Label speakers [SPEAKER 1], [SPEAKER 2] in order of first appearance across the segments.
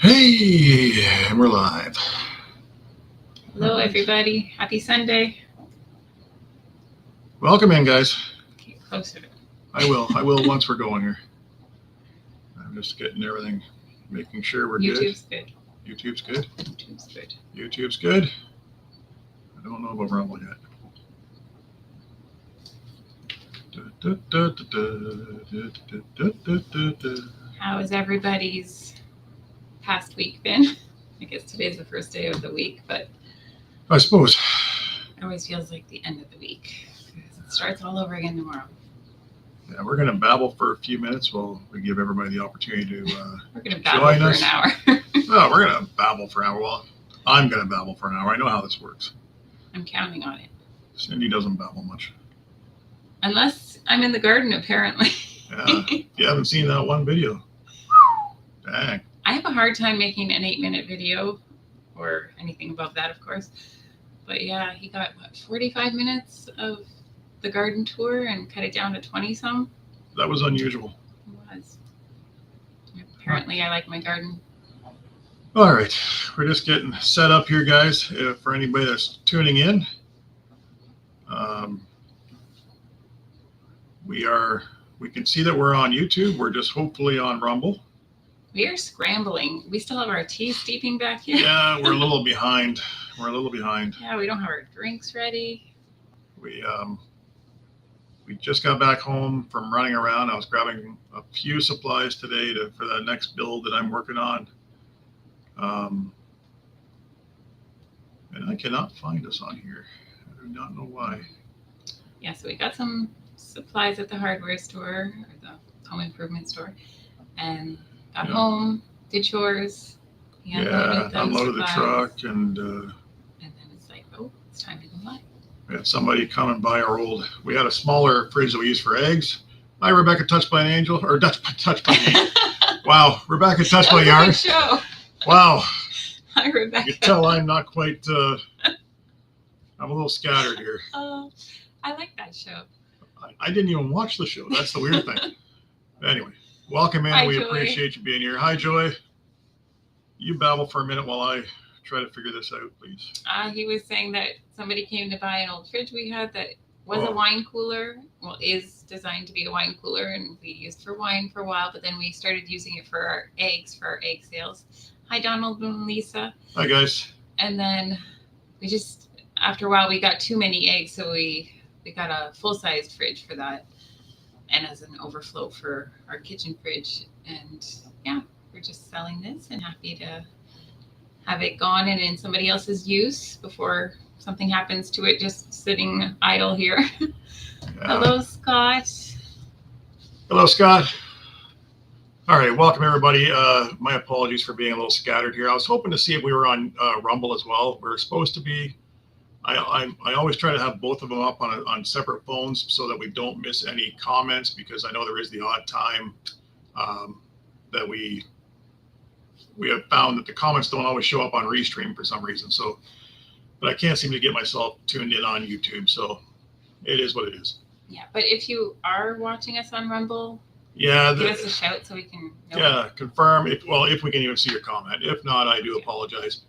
[SPEAKER 1] Hey, we're live.
[SPEAKER 2] Hello, everybody. Happy Sunday.
[SPEAKER 1] Welcome in, guys.
[SPEAKER 2] Get closer.
[SPEAKER 1] I will once we're going here. I'm just getting everything, making sure we're
[SPEAKER 2] YouTube's
[SPEAKER 1] good.
[SPEAKER 2] good.
[SPEAKER 1] YouTube's good.
[SPEAKER 2] YouTube's good.
[SPEAKER 1] YouTube's good. I don't know about Rumble yet.
[SPEAKER 2] How has everybody's past week been? I guess today's the first day of the week, but
[SPEAKER 1] I suppose.
[SPEAKER 2] it always feels like the end of the week. It starts all over again tomorrow.
[SPEAKER 1] Yeah, we're going to babble for a few minutes while we give everybody the opportunity to
[SPEAKER 2] We're going to babble
[SPEAKER 1] join
[SPEAKER 2] for
[SPEAKER 1] us.
[SPEAKER 2] an hour.
[SPEAKER 1] No, we're going to babble for an hour. Well, I'm going to babble for an hour. I know how this works.
[SPEAKER 2] I'm counting on it.
[SPEAKER 1] Cindy doesn't babble much.
[SPEAKER 2] Unless I'm in the garden, apparently.
[SPEAKER 1] Yeah, you haven't seen that one video. Dang.
[SPEAKER 2] I have a hard time making an 8-minute video or anything above that, of course. But yeah, he got, 45 minutes of the garden tour and cut it down to 20-some?
[SPEAKER 1] That was unusual.
[SPEAKER 2] It was. Apparently, I like my garden.
[SPEAKER 1] All right, we're just getting set up here, guys. For anybody that's tuning in, we can see that we're on YouTube. We're just hopefully on Rumble.
[SPEAKER 2] We are scrambling. We still have our tea steeping back here.
[SPEAKER 1] Yeah, we're a little behind. We're a little behind.
[SPEAKER 2] Yeah, we don't have our drinks ready.
[SPEAKER 1] We just got back home from running around. I was grabbing a few supplies today for the next build that I'm working on. And I cannot find us on here. I do not know why.
[SPEAKER 2] Yeah, so we got some supplies at the hardware store or the home improvement store, and got home, did chores.
[SPEAKER 1] Unloaded the truck, and
[SPEAKER 2] then it's like, oh, it's time to go live.
[SPEAKER 1] We had somebody come and buy our old. We had a smaller fridge that we use for eggs. Hi, Rebecca, touched by an angel, or touched by an angel. Wow, Rebecca, touched by yarn.
[SPEAKER 2] Show.
[SPEAKER 1] Wow.
[SPEAKER 2] Hi, Rebecca.
[SPEAKER 1] You can tell I'm not quite. I'm a little scattered here.
[SPEAKER 2] Oh, I like that show.
[SPEAKER 1] I didn't even watch the show. That's the weird thing. Anyway, welcome in.
[SPEAKER 2] Hi,
[SPEAKER 1] we
[SPEAKER 2] Joy.
[SPEAKER 1] Appreciate you being here. Hi, Joy. You babble for a minute while I try to figure this out, please.
[SPEAKER 2] He was saying that somebody came to buy an old fridge we had that was a wine cooler. Well, is designed to be a wine cooler, and we used for wine for a while, but then we started using it for our egg sales. Hi, Donald and Lisa.
[SPEAKER 1] Hi, guys.
[SPEAKER 2] And then we just, after a while, we got too many eggs, so we got a full-sized fridge for that, and as an overflow for our kitchen fridge. And yeah, we're just selling this and happy to have it gone and in somebody else's use before something happens to it just sitting idle here. Yeah. Hello, Scott.
[SPEAKER 1] Hello, Scott. All right, welcome everybody. My apologies for being a little scattered here. I was hoping to see if we were on Rumble as well. We're supposed to be. I always try to have both of them up on separate phones so that we don't miss any comments, because I know there is the odd time that we have found that the comments don't always show up on Restream for some reason. So, but I can't seem to get myself tuned in on YouTube. So it is what it is.
[SPEAKER 2] Yeah, but if you are watching us on Rumble, give us a shout so we can know.
[SPEAKER 1] Yeah, confirm if we can even see your comment. If not, I do apologize.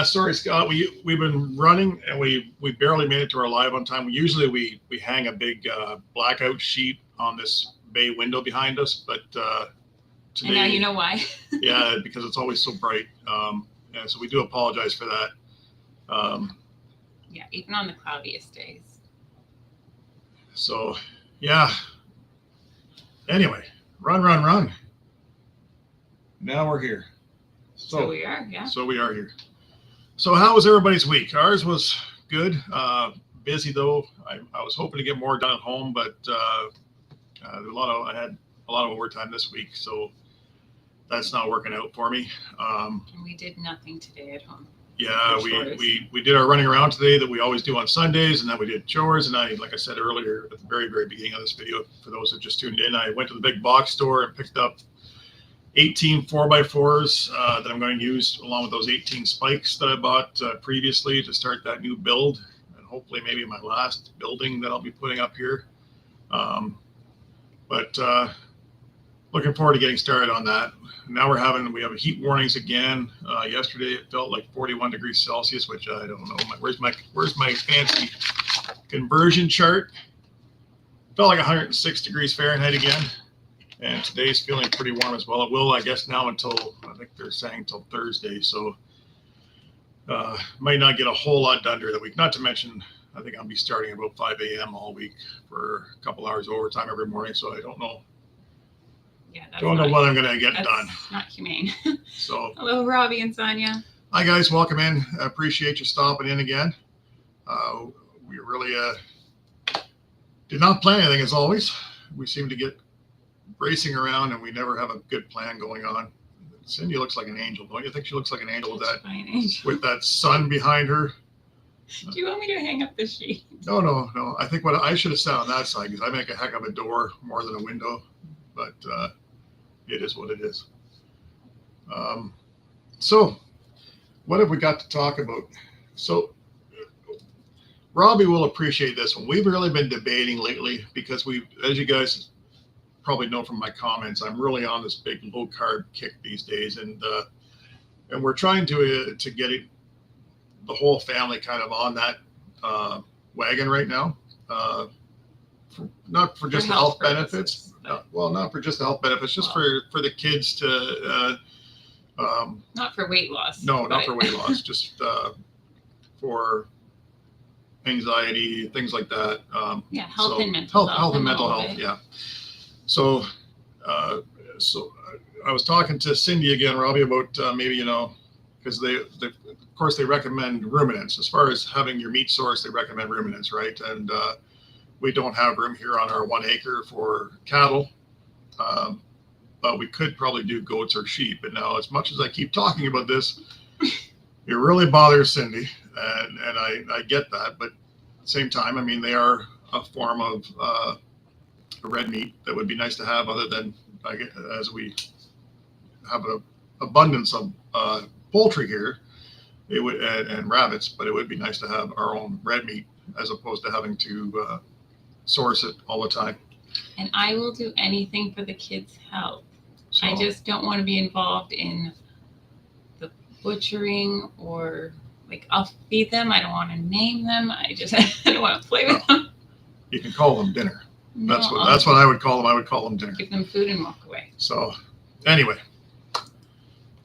[SPEAKER 1] Sorry, Scott. We've been running and we barely made it to our live on time. Usually we hang a big blackout sheet on this bay window behind us, but today,
[SPEAKER 2] and now you know why.
[SPEAKER 1] Yeah, because it's always so bright. And so we do apologize for that.
[SPEAKER 2] Yeah, even on the cloudiest days.
[SPEAKER 1] So, yeah. Anyway, run. Now we're here.
[SPEAKER 2] So we are, yeah.
[SPEAKER 1] So we are here. So how was everybody's week? Ours was good. Busy though. I was hoping to get more done at home, but I had a lot of overtime this week, so that's not working out for me.
[SPEAKER 2] And we did nothing today at home.
[SPEAKER 1] Yeah, we did our running around today that we always do on Sundays, and then we did chores. And like I said earlier at the very, very beginning of this video, for those that just tuned in, I went to the big box store and picked up 18 4x4s that I'm going to use along with those 18 spikes that I bought previously to start that new build, and hopefully maybe my last building that I'll be putting up here. But looking forward to getting started on that. Now we have heat warnings again. Yesterday it felt like 41 degrees Celsius, which I don't know. Where's my fancy conversion chart? Felt like 106 degrees Fahrenheit again. And today's feeling pretty warm as well. It will, I guess, now until, I think they're saying until Thursday. So might not get a whole lot done during the week. Not to mention, I think I'll be starting about 5 a.m. all week for a couple hours overtime every morning. So I don't know.
[SPEAKER 2] Yeah,
[SPEAKER 1] Don't know what I'm going to get
[SPEAKER 2] that's
[SPEAKER 1] done.
[SPEAKER 2] Not humane.
[SPEAKER 1] So
[SPEAKER 2] hello, Robbie and Sonia.
[SPEAKER 1] Hi, guys. Welcome in. I appreciate you stopping in again. We really did not plan anything, as always. We seem to get racing around, and we never have a good plan going on. Cindy looks like an angel. Don't you think she looks like an angel with that sun behind her?
[SPEAKER 2] Do you want me to hang up the sheet?
[SPEAKER 1] No. I think what I should have sat on that side, because I make a heck of a door more than a window. But it is what it is. So what have we got to talk about? So Robbie will appreciate this one. We've really been debating lately because as you guys probably know from my comments, I'm really on this big low carb kick these days, and we're trying to get the whole family kind of on that wagon right now. Not for just the health benefits. Not for just the health benefits, just for the kids to.
[SPEAKER 2] Not for weight loss.
[SPEAKER 1] No, not for weight loss. Just for anxiety, things like that.
[SPEAKER 2] Health and mental health.
[SPEAKER 1] Health and mental health. Yeah. So I was talking to Cindy again, Robbie, about maybe because of course they recommend ruminants as far as having your meat source. They recommend ruminants, right? And we don't have room here on our 1 acre for cattle, but we could probably do goats or sheep. And now, as much as I keep talking about this, it really bothers Cindy, and I get that. But at the same time, I mean, they are a form of red meat that would be nice to have, other than as we have an abundance of poultry here, it would and rabbits, but it would be nice to have our own red meat as opposed to having to source it all the time.
[SPEAKER 2] And I will do anything for the kids' health.
[SPEAKER 1] So,
[SPEAKER 2] I just don't want to be involved in the butchering, or I'll feed them. I don't want to name them. I don't want to play with them.
[SPEAKER 1] You can call them dinner.
[SPEAKER 2] No,
[SPEAKER 1] that's what I would call them. I would call them dinner.
[SPEAKER 2] Give them food and walk away.
[SPEAKER 1] So anyway,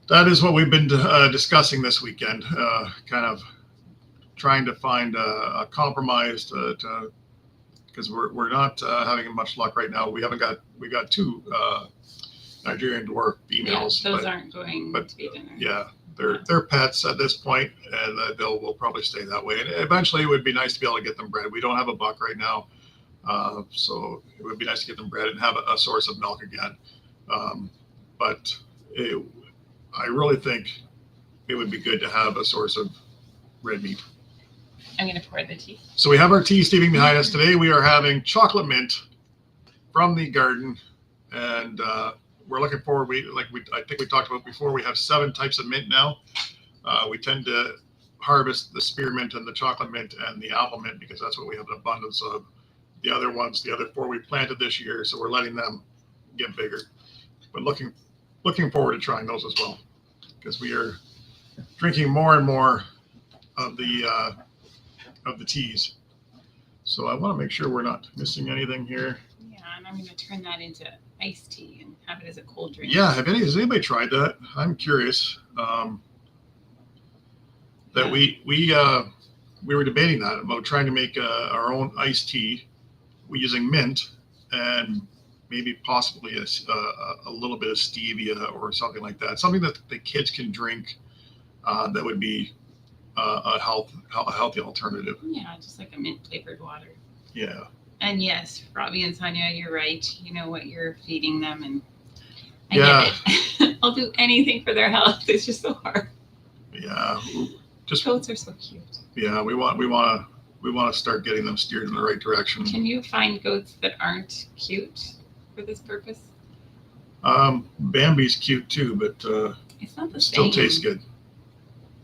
[SPEAKER 1] that is what we've been discussing this weekend. Kind of trying to find a compromise because we're not having much luck right now. We got 2 Nigerian dwarf females.
[SPEAKER 2] Yeah, those aren't going to be dinner.
[SPEAKER 1] Yeah, they're pets at this point, and will probably stay that way. And eventually, it would be nice to be able to get them bred. We don't have a buck right now, so it would be nice to get them bred and have a source of milk again. But I really think it would be good to have a source of red meat.
[SPEAKER 2] I'm going to pour the tea.
[SPEAKER 1] So we have our tea steaming behind us. Today we are having chocolate mint from the garden, and we're looking forward. I think we talked about before, we have 7 types of mint now. We tend to harvest the spearmint and the chocolate mint and the apple mint because that's what we have an abundance of. The other 4 we planted this year, so we're letting them get bigger. But looking forward to trying those as well, because we are drinking more and more of the teas. So I want to make sure we're not missing anything here.
[SPEAKER 2] Yeah, and I'm going to turn that into iced tea and have it as a cold drink.
[SPEAKER 1] Yeah, has anybody tried that? I'm curious. That we were debating that about trying to make our own iced tea using mint and maybe possibly a little bit of stevia or something like that. Something that the kids can drink that would be a healthy alternative.
[SPEAKER 2] Yeah, just like a mint flavored water.
[SPEAKER 1] Yeah.
[SPEAKER 2] And yes, Robbie and Sonia, you're right. You know what you're feeding them, and I get it. I'll do anything for their health. It's just so hard.
[SPEAKER 1] Yeah.
[SPEAKER 2] Goats are so cute.
[SPEAKER 1] Yeah, we want to start getting them steered in the right direction.
[SPEAKER 2] Can you find goats that aren't cute for this purpose?
[SPEAKER 1] Bambi's cute too, but
[SPEAKER 2] it's not the
[SPEAKER 1] still
[SPEAKER 2] same.
[SPEAKER 1] Tastes good.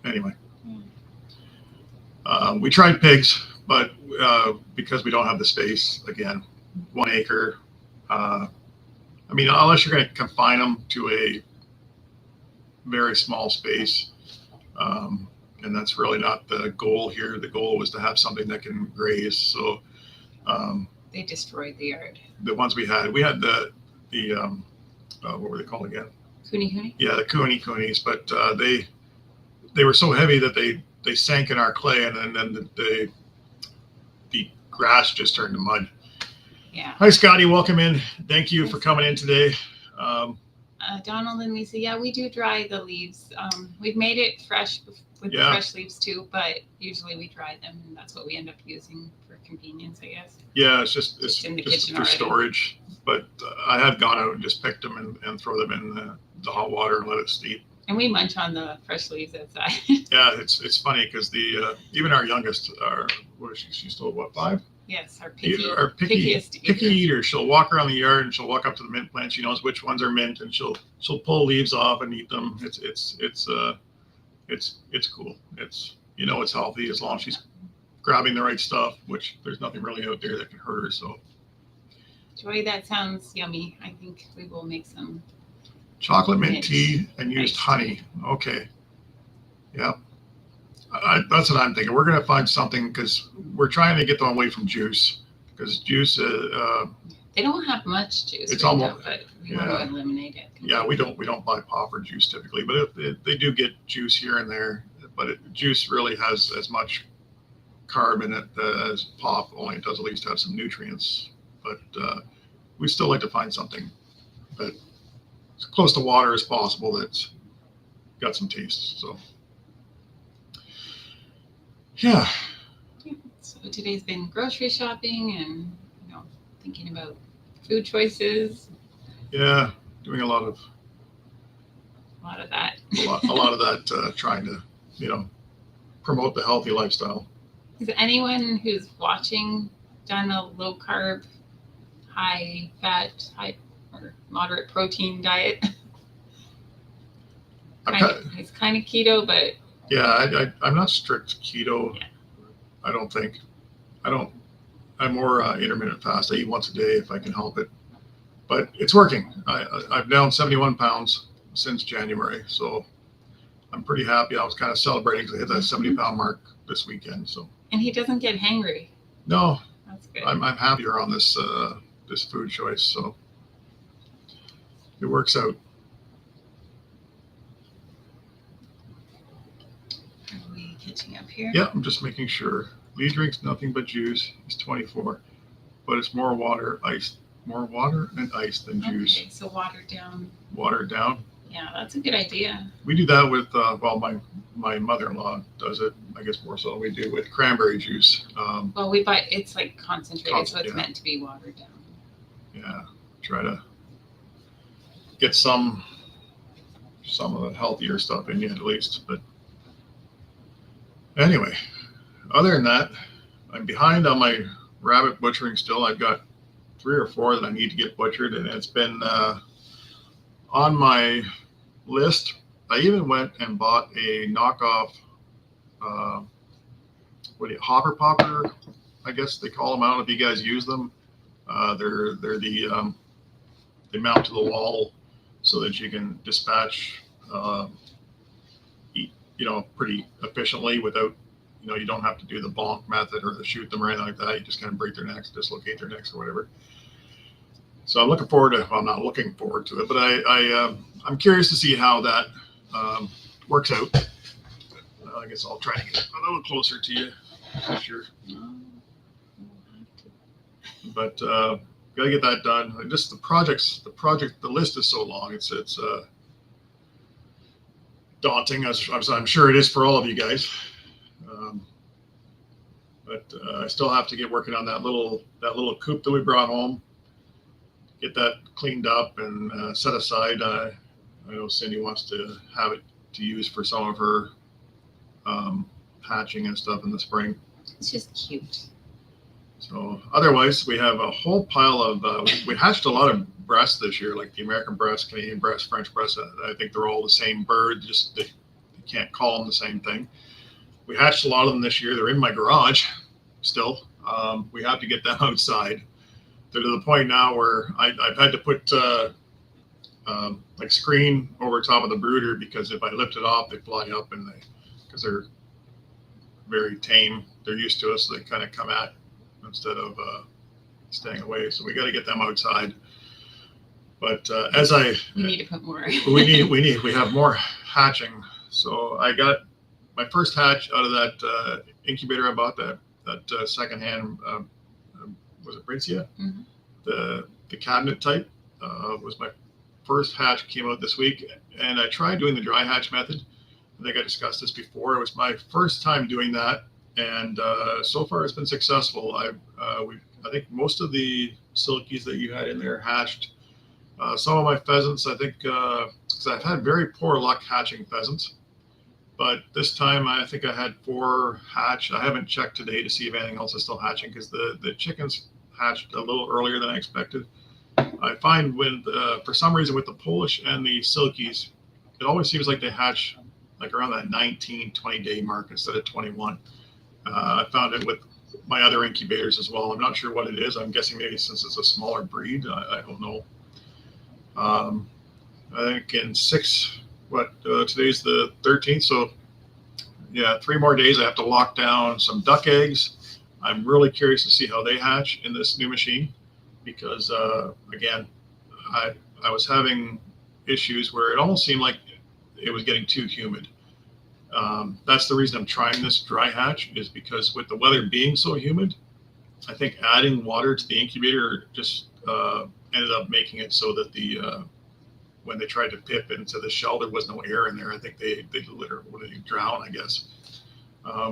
[SPEAKER 1] Anyway, we tried pigs, but because we don't have the space, again, 1 acre, I I mean, unless you're going to confine them to a very small space. And that's really not the goal here. The goal was to have something that can graze. So
[SPEAKER 2] they destroyed the yard.
[SPEAKER 1] The ones we had the what were they called again?
[SPEAKER 2] Cooney.
[SPEAKER 1] Yeah, the coonies. But they were so heavy that they sank in our clay, and then the grass just turned to mud.
[SPEAKER 2] Yeah.
[SPEAKER 1] Hi, Scotty. Welcome in. Thank you for coming in today.
[SPEAKER 2] Donald and Lisa, yeah, we do dry the leaves. We've made it fresh with the fresh leaves too, but usually we dry them, and that's what we end up using for convenience, I guess.
[SPEAKER 1] Yeah, it's just
[SPEAKER 2] in the kitchen
[SPEAKER 1] for
[SPEAKER 2] already.
[SPEAKER 1] Storage. But I have gone out and just picked them and throw them in the hot water and let it steep.
[SPEAKER 2] And we munch on the fresh leaves outside.
[SPEAKER 1] Yeah, it's funny because even our youngest, she's still what, 5?
[SPEAKER 2] Yes, our
[SPEAKER 1] picky eater. She'll walk around the yard and she'll walk up to the mint plants. She knows which ones are mint, and she'll pull leaves off and eat them. It's cool. It's healthy as long as she's grabbing the right stuff, which there's nothing really out there that can hurt her. So,
[SPEAKER 2] Joy, that sounds yummy. I think we will make some
[SPEAKER 1] chocolate mint tea and used honey. Okay. Yeah. That's what I'm thinking. We're going to find something because we're trying to get them away from juice, because juice.
[SPEAKER 2] They don't have much juice.
[SPEAKER 1] It's
[SPEAKER 2] right
[SPEAKER 1] almost,
[SPEAKER 2] now, but we want to eliminate it.
[SPEAKER 1] Yeah, we don't buy pop or juice typically, but they do get juice here and there. But juice really has as much carb in it as pop. Only it does at least have some nutrients. But we still like to find something that as close to water as possible that's got some taste. So. Yeah.
[SPEAKER 2] So today's been grocery shopping and thinking about food choices.
[SPEAKER 1] Yeah, doing a lot of
[SPEAKER 2] that.
[SPEAKER 1] a lot of that, trying to promote the healthy lifestyle.
[SPEAKER 2] Has anyone who's watching done a low carb, high fat, high or moderate protein diet? It's kind of keto, but.
[SPEAKER 1] Yeah, I'm not strict keto. Yeah. I don't think. I'm more intermittent fast. I eat once a day if I can help it. But it's working. I've down 71 pounds since January. So I'm pretty happy. I was kind of celebrating because I hit that 70-pound mark this weekend. So.
[SPEAKER 2] And he doesn't get hangry.
[SPEAKER 1] No.
[SPEAKER 2] That's good.
[SPEAKER 1] I'm happier on this food choice. So it works out.
[SPEAKER 2] Catching up here.
[SPEAKER 1] Yeah, I'm just making sure. Lee drinks nothing but juice. He's 24, but it's more water and ice than juice.
[SPEAKER 2] Okay, so watered down.
[SPEAKER 1] Watered down.
[SPEAKER 2] Yeah, that's a good idea.
[SPEAKER 1] We do that with my mother-in-law does it. I guess more so than we do with cranberry juice.
[SPEAKER 2] Well, we buy it's like concentrated, so it's meant to be watered down.
[SPEAKER 1] Yeah, try to get some of the healthier stuff in you at least, but. Anyway, other than that, I'm behind on my rabbit butchering still. I've got 3 or 4 that I need to get butchered, and it's been on my list. I even went and bought a knockoff, hopper popper, I guess they call them. I don't know if you guys use them. They're they mount to the wall so that you can dispatch pretty efficiently without, you don't have to do the bonk method or the shoot them or anything like that. You just kind of break their necks, dislocate their necks or whatever. So I'm looking forward to, well, I'm not looking forward to it, but I'm curious to see how that works out. I guess I'll try to get a little closer to you for sure. But gotta get that done. And just the list is so long. It's daunting, as I'm sure it is for all of you guys. But I still have to get working on that little coop that we brought home. Get that cleaned up and set aside. I know Cindy wants to have it to use for some of her hatching and stuff in the spring.
[SPEAKER 2] It's just cute.
[SPEAKER 1] So otherwise, we have a whole pile of, we hatched a lot of breasts this year, like the American breast, Canadian breast, French breast. I think they're all the same bird, just they can't call them the same thing. We hatched a lot of them this year. They're in my garage still. We have to get them outside. They're to the point now where I've had to put like screen over top of the brooder, because if I lift it off, they fly up, and because they're very tame, they're used to us, so they kind of come at instead of staying away. So we got to get them outside. But
[SPEAKER 2] we need to put more.
[SPEAKER 1] we have more hatching. So I got my first hatch out of that incubator I bought, that secondhand, was it Brincia?
[SPEAKER 2] Mm-hmm.
[SPEAKER 1] The cabinet type was my first hatch, came out this week, and I tried doing the dry hatch method. I think I discussed this before. It was my first time doing that, and so far it's been successful. I think most of the silkies that you had in there hatched. Some of my pheasants, I think, because I've had very poor luck hatching pheasants, but this time I think I had 4 hatch. I haven't checked today to see if anything else is still hatching, because the chickens hatched a little earlier than I expected. I find with for some reason with the Polish and the silkies, it always seems like they hatch like around that 19, 20 day mark instead of 21. I found it with my other incubators as well. I'm not sure what it is. I'm guessing maybe since it's a smaller breed. I don't know. I think in today's the 13th. So yeah, 3 more days. I have to lock down some duck eggs. I'm really curious to see how they hatch in this new machine, because again, I was having issues where it almost seemed like it was getting too humid. That's the reason I'm trying this dry hatch, is because with the weather being so humid, I think adding water to the incubator just ended up making it so that when they tried to pip into the shell, there was no air in there. I think they literally drown, I guess.
[SPEAKER 2] I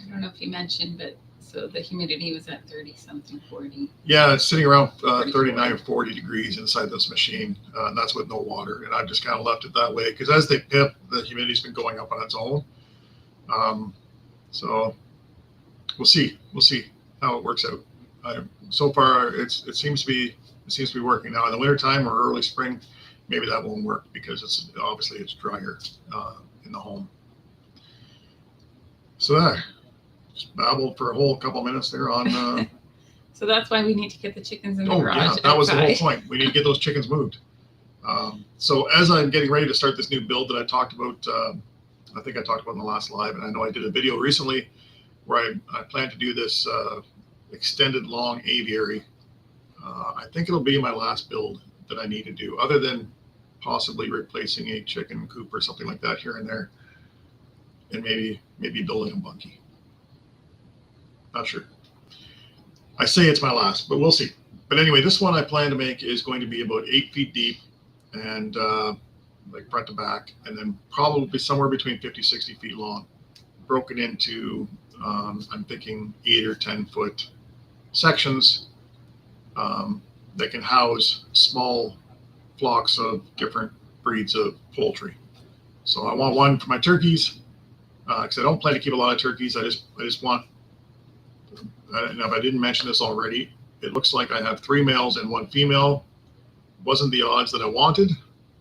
[SPEAKER 2] don't know if you mentioned, but so the humidity was at 30 something, 40.
[SPEAKER 1] Yeah, it's sitting around 39 or 40 degrees inside this machine, and that's with no water. And I've just kind of left it that way, because as they pip, the humidity's been going up on its own. So we'll see how it works out. So far, it seems to be working. Now in the wintertime or early spring, maybe that won't work, because it's drier in the home. So there. Just babbled for a whole couple minutes there on.
[SPEAKER 2] So that's why we need to get the chickens in the garage.
[SPEAKER 1] Yeah, that was the whole point. We need to get those chickens moved. So as I'm getting ready to start this new build that I talked about, I think I talked about in the last live, and I know I did a video recently where I plan to do this extended long aviary. I think it'll be my last build that I need to do, other than possibly replacing a chicken coop or something like that here and there, and maybe building a bunkie. Not sure. I say it's my last, but we'll see. But anyway, this one I plan to make is going to be about 8 feet deep, and like front to back, and then probably somewhere between 50, 60 feet long, broken into, I'm thinking 8 or 10 foot sections that can house small flocks of different breeds of poultry. So I want one for my turkeys, because I don't plan to keep a lot of turkeys. I just want, and if I didn't mention this already, it looks like I have 3 males and 1 female. Wasn't the odds that I wanted,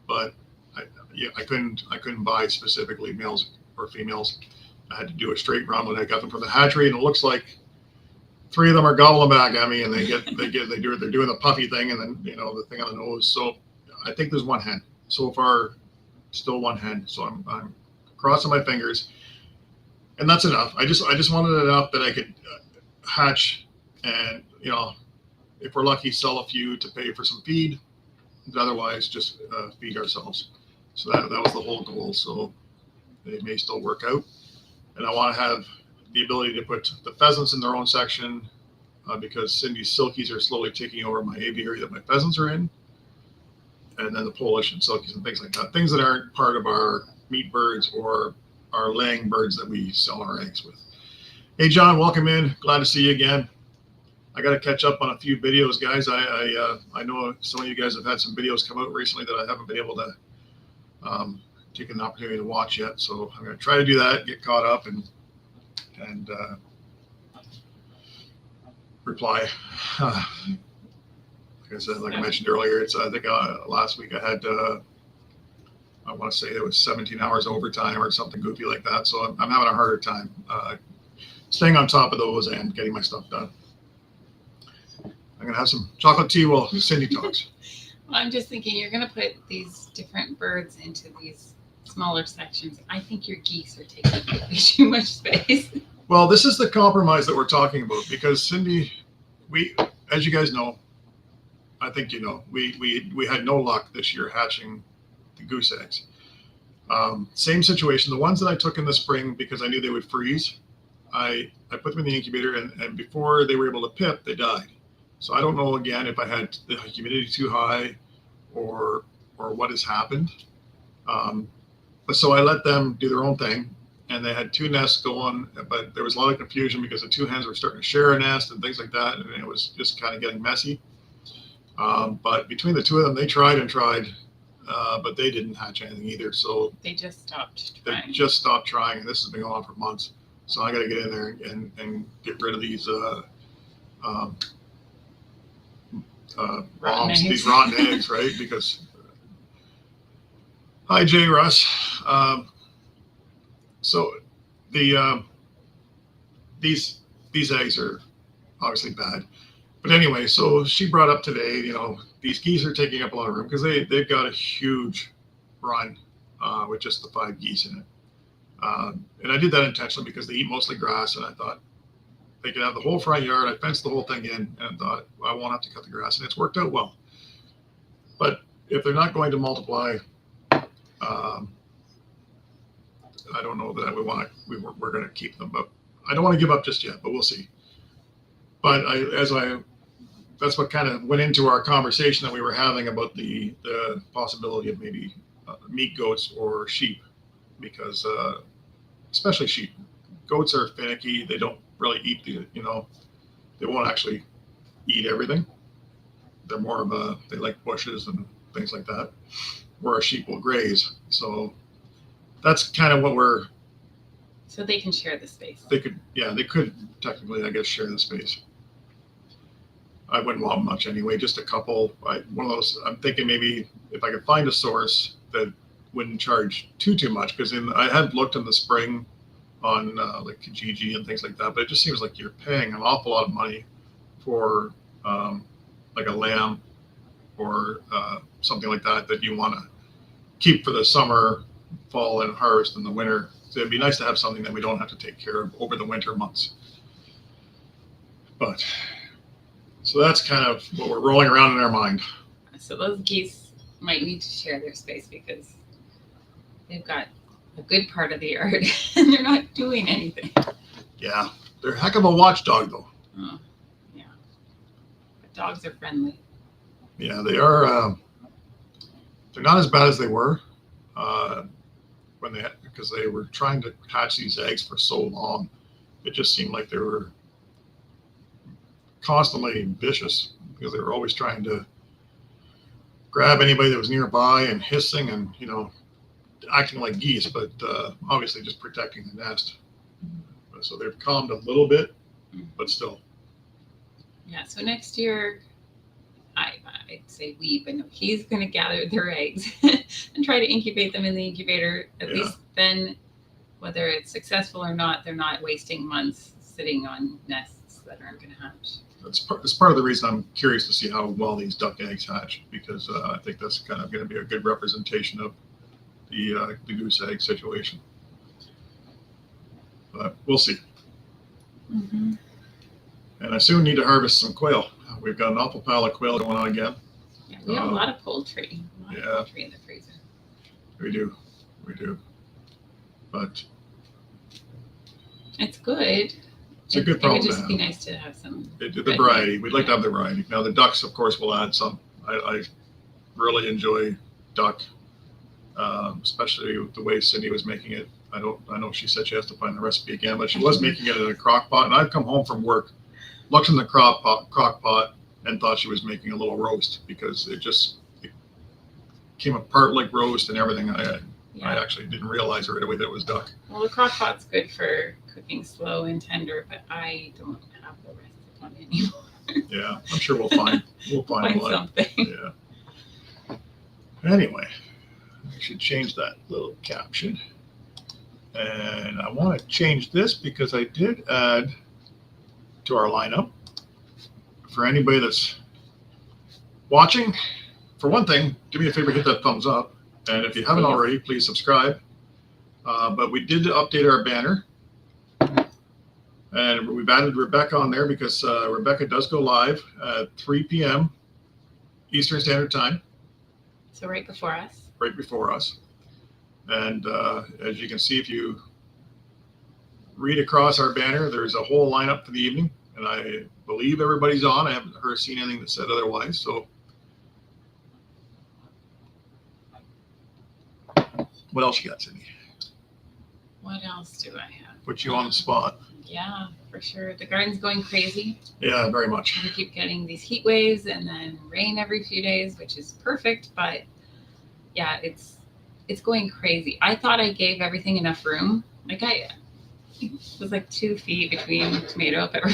[SPEAKER 1] but I couldn't buy specifically males or females. I had to do a straight run when I got them from the hatchery, and it looks like 3 of them are gobbling back at me, and they're doing the puffy thing, and then the thing on the nose. So I think there's 1 hen so far, still 1 hen. So I'm crossing my fingers, and that's enough. I just wanted enough that I could hatch, and if we're lucky, sell a few to pay for some feed, but otherwise just feed ourselves. So that was the whole goal. So they may still work out, and I want to have the ability to put the pheasants in their own section, because Cindy's silkies are slowly taking over my aviary that my pheasants are in, and then the Polish and silkies and things like that, things that aren't part of our meat birds or our laying birds that we sell our eggs with. Hey, John, welcome in. Glad to see you again. I got to catch up on a few videos, guys. I know some of you guys have had some videos come out recently that I haven't been able to take an opportunity to watch yet. So I'm going to try to do that, get caught up, and reply. Like I mentioned earlier, I think last week I had, I want to say it was 17 hours overtime or something goofy like that. So I'm having a harder time staying on top of those and getting my stuff done. I'm going to have some chocolate tea while Cindy talks.
[SPEAKER 2] Well, I'm just thinking you're going to put these different birds into these smaller sections. I think your geese are taking way too much space.
[SPEAKER 1] Well, this is the compromise that we're talking about because Cindy, as you guys know, I think you know, we had no luck this year hatching the goose eggs. Same situation. The ones that I took in the spring because I knew they would freeze, I put them in the incubator, and before they were able to pip, they died. So I don't know again if I had the humidity too high, or what has happened. But so I let them do their own thing, and they had 2 nests going, but there was a lot of confusion because the 2 hens were starting to share a nest and things like that, and it was just kind of getting messy. But between the 2 of them, they tried and tried, but they didn't hatch anything either. So
[SPEAKER 2] they just stopped trying.
[SPEAKER 1] They just stopped trying, and this has been going on for months. So I got to get in there and get rid of these bombs, these rotten eggs, right? Because hi, Jay Russ. So the these eggs are obviously bad. But anyway, so she brought up today, you know, these geese are taking up a lot of room because they've got a huge run with just the 5 geese in it. And I did that intentionally because they eat mostly grass, and I thought they could have the whole front yard. I fenced the whole thing in, and I thought, well, I won't have to cut the grass, and it's worked out well. But if they're not going to multiply, I don't know that we're going to keep them, but I don't want to give up just yet, but we'll see. But that's what kind of went into our conversation that we were having about the possibility of maybe meat goats or sheep, because especially sheep. Goats are finicky. They don't really eat they won't actually eat everything. They're more of they like bushes and things like that, where a sheep will graze. So that's kind of what we're.
[SPEAKER 2] So they can share the space.
[SPEAKER 1] They could technically, I guess, share the space. I wouldn't want much anyway, just a couple. One of those, I'm thinking maybe if I could find a source that wouldn't charge too much, because I had looked in the spring on like Kijiji and things like that, but it just seems like you're paying an awful lot of money for like a lamb or something like that you want to keep for the summer, fall, and harvest in the winter. So it'd be nice to have something that we don't have to take care of over the winter months. But so that's kind of what we're rolling around in our mind.
[SPEAKER 2] So those geese might need to share their space because they've got a good part of the yard and they're not doing anything.
[SPEAKER 1] Yeah, they're a heck of a watchdog, though.
[SPEAKER 2] Oh, yeah. But dogs are friendly.
[SPEAKER 1] Yeah, they are. They're not as bad as they were because they were trying to hatch these eggs for so long. It just seemed like they were constantly vicious because they were always trying to grab anybody that was nearby and hissing and, acting like geese, but obviously just protecting the nest. So they've calmed a little bit, but still.
[SPEAKER 2] Yeah, so next year, I'd say but no, he's going to gather their eggs and try to incubate them in the incubator. At least then, whether it's successful or not, they're not wasting months sitting on nests that aren't going to hatch.
[SPEAKER 1] That's part of the reason I'm curious to see how well these duck eggs hatch, because I think that's kind of going to be a good representation of the goose egg situation. But we'll see.
[SPEAKER 2] Mm-hmm.
[SPEAKER 1] And I soon need to harvest some quail. We've got an awful pile of quail going on again.
[SPEAKER 2] Yeah, we have a lot of poultry. Of poultry in the freezer.
[SPEAKER 1] We do. But
[SPEAKER 2] it's good.
[SPEAKER 1] It's a good problem.
[SPEAKER 2] It would just be nice to have some.
[SPEAKER 1] The variety. We'd like to have the variety. Now the ducks, of course, will add some. I really enjoy duck, especially the way Cindy was making it. I know she said she has to find the recipe again, but she was making it in a crock pot. And I'd come home from work, looked in the crock pot, and thought she was making a little roast because it came apart like roast and everything. I actually didn't realize right away that it was duck.
[SPEAKER 2] Well, the crock pot's good for cooking slow and tender, but I don't have the recipe on it anymore.
[SPEAKER 1] Yeah, I'm sure we'll find
[SPEAKER 2] something.
[SPEAKER 1] Yeah. Anyway, I should change that little caption. And I want to change this because I did add to our lineup for anybody that's watching for one thing, do me a favor, hit that thumbs up. And if you haven't already, please subscribe. But we did update our banner. And we've added Rebecca on there because Rebecca does go live at 3 p.m. Eastern Standard Time.
[SPEAKER 2] So right before us.
[SPEAKER 1] Right before us. And as you can see, if you read across our banner, there's a whole lineup for the evening. And I believe everybody's on. I haven't seen anything that said otherwise. So what else you got, Cindy?
[SPEAKER 2] What else do I have?
[SPEAKER 1] Put you on the spot.
[SPEAKER 2] Yeah, for sure. The garden's going crazy.
[SPEAKER 1] Yeah, very much.
[SPEAKER 2] We keep getting these heat waves and then rain every few days, which is perfect. But yeah, it's going crazy. I thought I gave everything enough room. Like it was like 2 feet between tomato pepper.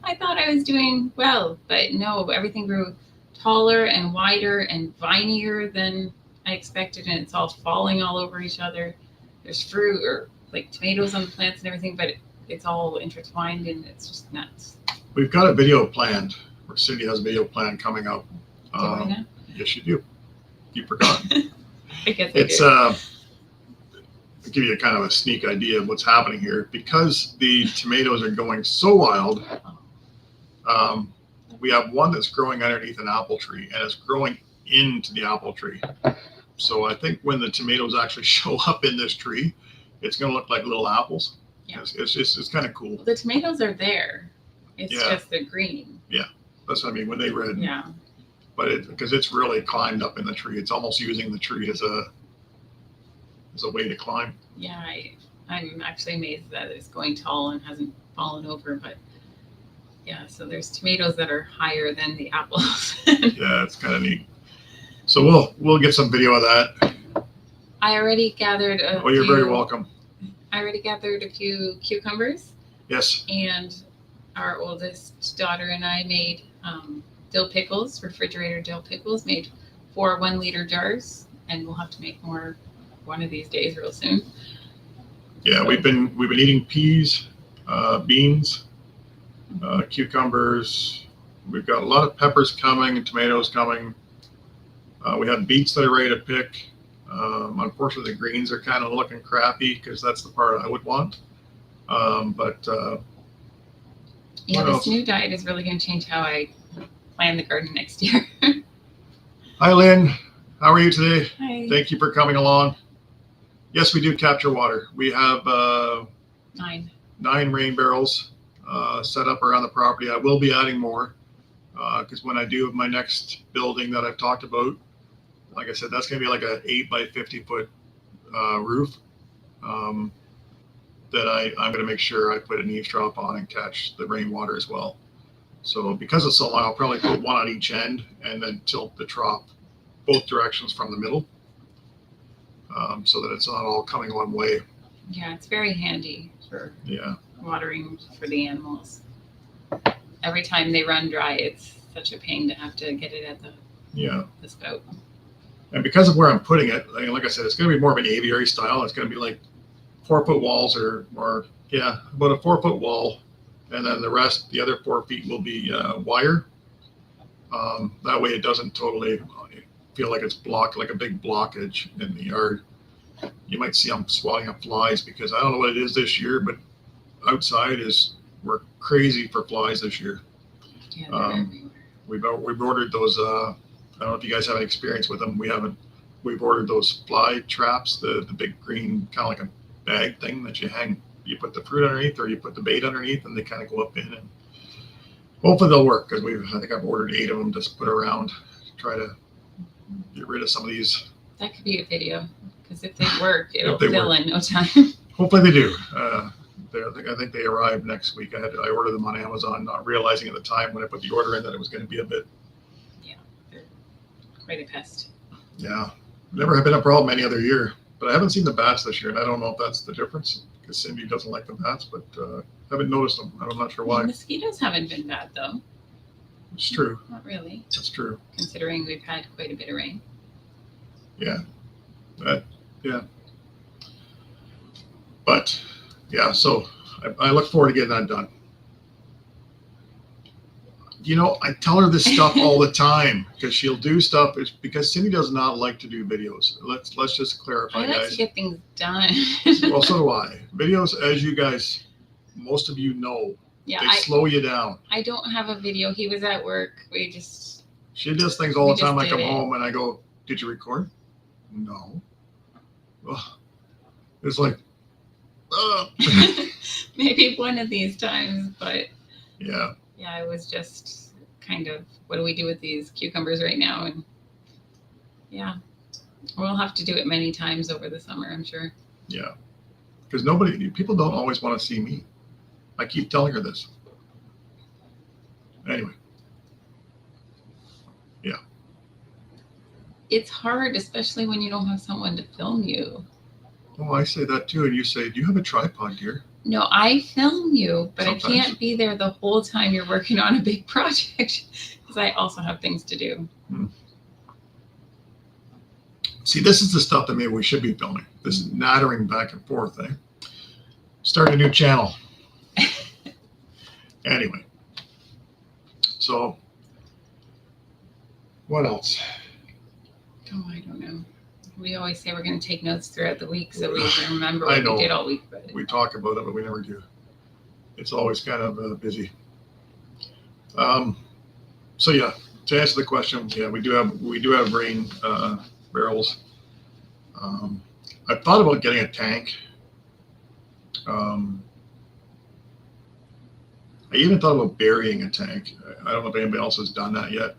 [SPEAKER 2] I thought I was doing well, but no, everything grew taller and wider and vinier than I expected, and it's all falling all over each other. There's fruit or like tomatoes on the plants and everything, but it's all intertwined and it's just nuts.
[SPEAKER 1] We've got a video planned. Or Cindy has a video plan coming up.
[SPEAKER 2] Do I know?
[SPEAKER 1] Yes, you do. You forgot.
[SPEAKER 2] I guess
[SPEAKER 1] It's
[SPEAKER 2] I
[SPEAKER 1] to give you a kind of a sneak idea of what's happening here. Because the tomatoes are going so wild, we have one that's growing underneath an apple tree and it's growing into the apple tree. So I think when the tomatoes actually show up in this tree, it's going to look like little apples. Yeah. It's kind of cool.
[SPEAKER 2] The tomatoes are there. It's just the green.
[SPEAKER 1] Yeah, that's what I mean. When they red.
[SPEAKER 2] Yeah.
[SPEAKER 1] But because it's really climbed up in the tree, it's almost using the tree as a way to climb.
[SPEAKER 2] Yeah, I'm actually amazed that it's going tall and hasn't fallen over. But yeah, so there's tomatoes that are higher than the apples.
[SPEAKER 1] Yeah, it's kind of neat. So we'll get some video of that.
[SPEAKER 2] I already gathered
[SPEAKER 1] you're very welcome.
[SPEAKER 2] I already gathered a few cucumbers.
[SPEAKER 1] Yes.
[SPEAKER 2] And our oldest daughter and I made dill pickles, refrigerator dill pickles, made 4 1-liter jars, and we'll have to make more one of these days real soon. Yeah,
[SPEAKER 1] so, we've been eating peas, beans, cucumbers. We've got a lot of peppers coming and tomatoes coming. We have beets that are ready to pick. Unfortunately, the greens are kind of looking crappy because that's the part I would want.
[SPEAKER 2] Yeah, this new diet is really going to change how I plan the garden next year.
[SPEAKER 1] Hi, Lynn. How are you today?
[SPEAKER 2] Hi.
[SPEAKER 1] Thank you for coming along. Yes, we do capture water. We have 9 rain barrels set up around the property. I will be adding more because when I do my next building that I've talked about, like I said, that's going to be like a 8 by 50 foot roof that I'm going to make sure I put an eavesdrop on and catch the rainwater as well. So because it's so long, I'll probably put one on each end and then tilt the trough both directions from the middle so that it's not all coming one way.
[SPEAKER 2] Yeah, it's very handy for watering for the animals. Every time they run dry, it's such a pain to have to get it at the spout.
[SPEAKER 1] And because of where I'm putting it, like I said, it's going to be more of an aviary style. It's going to be like 4-foot walls or about a 4-foot wall. And then the other 4 feet will be wire. That way it doesn't totally feel like it's blocked, like a big blockage in the yard. You might see I'm swatting up flies because I don't know what it is this year, but outside we're crazy for flies this year.
[SPEAKER 2] Yeah, they're everywhere.
[SPEAKER 1] We've ordered those. I don't know if you guys have any experience with them. We haven't. We've ordered those fly traps, the big green kind of like a bag thing that you hang. You put the fruit underneath, or you put the bait underneath, and they kind of go up in. And hopefully they'll work because I think I've ordered 8 of them to put around to try to get rid of some of these.
[SPEAKER 2] That could be a video because if they work, it'll fill in no time.
[SPEAKER 1] Hopefully they do. I think they arrive next week. I ordered them on Amazon, not realizing at the time when I put the order in that it was going to be a bit.
[SPEAKER 2] Yeah, they're quite a pest.
[SPEAKER 1] Yeah, never have been a problem any other year, but I haven't seen the bats this year, and I don't know if that's the difference because Cindy doesn't like the bats, but I haven't noticed them. I'm not sure why.
[SPEAKER 2] The mosquitoes haven't been bad though.
[SPEAKER 1] It's true.
[SPEAKER 2] Not really.
[SPEAKER 1] That's true.
[SPEAKER 2] Considering we've had quite a bit of rain.
[SPEAKER 1] Yeah. But yeah, so I look forward to getting that done. You know, I tell her this stuff all the time because she'll do stuff. It's because Cindy does not like to do videos. Let's just clarify,
[SPEAKER 2] I like
[SPEAKER 1] guys.
[SPEAKER 2] to get things done.
[SPEAKER 1] Well, so do I. Videos, as you guys, most of you know,
[SPEAKER 2] Yeah,
[SPEAKER 1] they slow you down.
[SPEAKER 2] I don't have a video. He was at work.
[SPEAKER 1] She does things all the time. I come
[SPEAKER 2] did it.
[SPEAKER 1] home and I go, "Did you record?" No. Ugh. It's like,
[SPEAKER 2] maybe one of these times, but
[SPEAKER 1] yeah.
[SPEAKER 2] yeah, it was just kind of, what do we do with these cucumbers right now? And yeah, we'll have to do it many times over the summer, I'm sure.
[SPEAKER 1] Yeah. Because people don't always want to see me. I keep telling her this. Anyway. Yeah.
[SPEAKER 2] It's hard, especially when you don't have someone to film you.
[SPEAKER 1] Oh, I say that too. And you say, "Do you have a tripod, dear?"
[SPEAKER 2] No, I film you, but
[SPEAKER 1] Sometimes.
[SPEAKER 2] I can't be there the whole time you're working on a big project because I also have things to do.
[SPEAKER 1] See, this is the stuff that maybe we should be filming. This nattering back and forth thing. Start a new channel. Anyway. So, what else?
[SPEAKER 2] Oh, I don't know. We always say we're going to take notes throughout the week so we can remember
[SPEAKER 1] I
[SPEAKER 2] what
[SPEAKER 1] know.
[SPEAKER 2] we did all week. But
[SPEAKER 1] We talk about it, but we never do. It's always kind of busy. So yeah, to answer the question, yeah, we do have rain barrels. I've thought about getting a tank. I even thought about burying a tank. I don't know if anybody else has done that yet.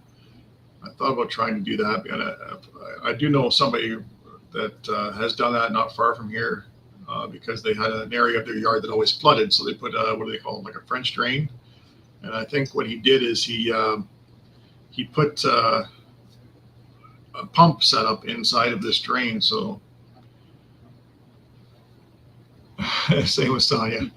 [SPEAKER 1] I thought about trying to do that. And I do know somebody that has done that not far from here because they had an area of their yard that always flooded. So they put, what do they call it, like a French drain. And I think what he did is he put a pump set up inside of this drain. So same with Sonia.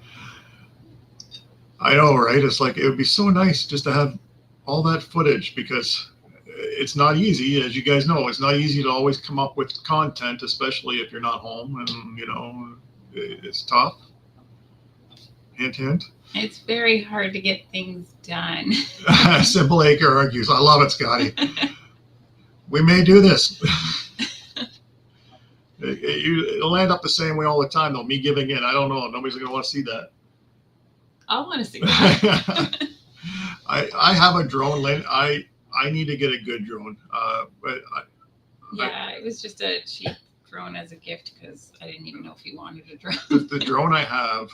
[SPEAKER 1] I know, right? It's like, it would be so nice just to have all that footage because it's not easy, as you guys know. It's not easy to always come up with content, especially if you're not home, and you know, it's tough. Hint, hint.
[SPEAKER 2] it's very hard to get things done.
[SPEAKER 1] Simple Acre argues. I love it, Scotty. We may do this. It'll end up the same way all the time, though. Me giving in. I don't know. Nobody's going to want to see that.
[SPEAKER 2] I want to see that.
[SPEAKER 1] I have a drone. I need to get a good drone. But
[SPEAKER 2] it was just a cheap drone as a gift because I didn't even know if you wanted a drone.
[SPEAKER 1] The drone I have,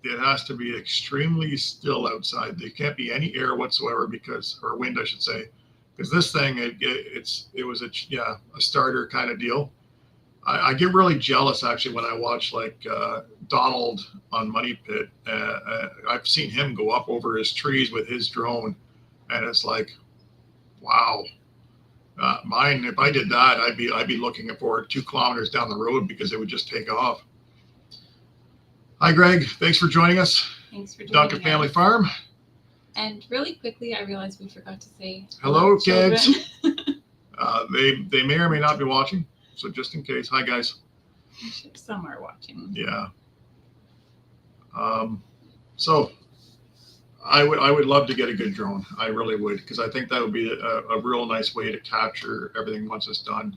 [SPEAKER 1] it has to be extremely still outside. There can't be any air whatsoever or wind, I should say, because this thing, it was a starter kind of deal. I get really jealous actually when I watch like Donald on Money Pit. I've seen him go up over his trees with his drone, and it's like, wow. Mine, if I did that, I'd be looking for 2 kilometers down the road because it would just take off. Hi, Greg. Thanks for joining us.
[SPEAKER 2] Thanks for joining
[SPEAKER 1] Duncan
[SPEAKER 2] us.
[SPEAKER 1] Family Farm.
[SPEAKER 2] And really quickly, I realized we forgot to say
[SPEAKER 1] Hello, kids.
[SPEAKER 2] children.
[SPEAKER 1] They may or may not be watching, so just in case. Hi, guys.
[SPEAKER 2] I'm sure some are watching.
[SPEAKER 1] Yeah. So I would love to get a good drone. I really would, because I think that would be a real nice way to capture everything once it's done.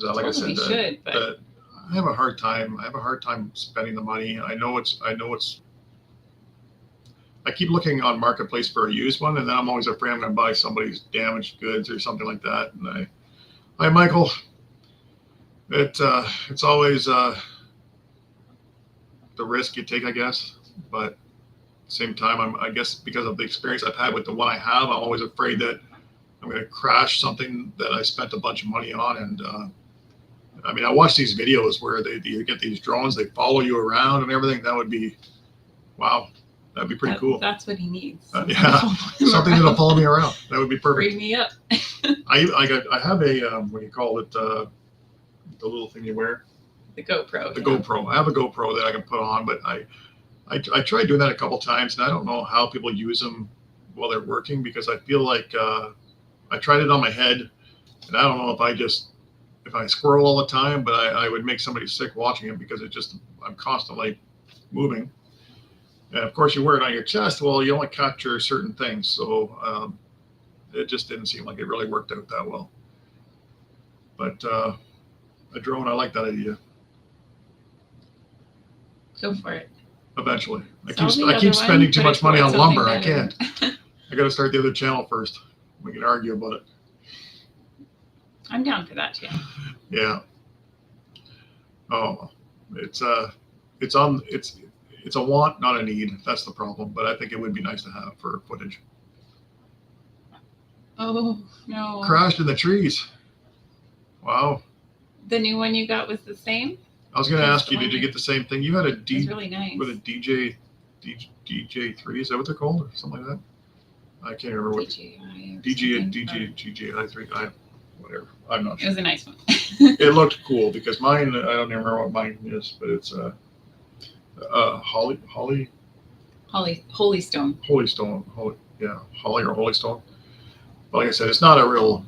[SPEAKER 1] Like I said, but I have a hard time. I have a hard time spending the money. I know it's. I keep looking on Marketplace for a used one, and then I'm always afraid I'm going to buy somebody's damaged goods or something like that. And hi, Michael. It's always the risk you take, I guess. But at the same time, I guess because of the experience I've had with the one I have, I'm always afraid that I'm going to crash something that I spent a bunch of money on. And I mean, I watch these videos where you get these drones, they follow you around and everything. That would be, wow. That'd be pretty cool.
[SPEAKER 2] That's what he needs.
[SPEAKER 1] Yeah, something that'll follow me around. That would be perfect.
[SPEAKER 2] Free me up.
[SPEAKER 1] I have a what do you call it? The little thing you wear.
[SPEAKER 2] The GoPro.
[SPEAKER 1] The GoPro. I have a GoPro that I can put on, but I tried doing that a couple times, and I don't know how people use them while they're working because I feel like I tried it on my head, and I don't know if I squirrel all the time, but I would make somebody sick watching it because I'm constantly moving. And of course, you wear it on your chest. Well, you only capture certain things, so it just didn't seem like it really worked out that well. But a drone, I like that idea.
[SPEAKER 2] Go for it.
[SPEAKER 1] Eventually, I
[SPEAKER 2] Sell
[SPEAKER 1] keep spending too much money on lumber. I
[SPEAKER 2] better.
[SPEAKER 1] can't. I got to start the other channel first. We can argue about it.
[SPEAKER 2] I'm down for that too.
[SPEAKER 1] Yeah. Oh, it's a want, not a need. That's the problem. But I think it would be nice to have for footage.
[SPEAKER 2] Oh no!
[SPEAKER 1] Crashed in the trees. Wow.
[SPEAKER 2] The new one you got was the same.
[SPEAKER 1] I was going to ask you, did you get the same thing? You had a
[SPEAKER 2] It's really nice.
[SPEAKER 1] with a DJ3. Is that what they're called, or something like that? I can't remember what DJI3. Whatever. I'm not sure.
[SPEAKER 2] It was a nice one.
[SPEAKER 1] It looked cool because mine. I don't even remember what mine is, but it's Holy
[SPEAKER 2] Stone.
[SPEAKER 1] Holly or Holy Stone. But like I said, it's not a real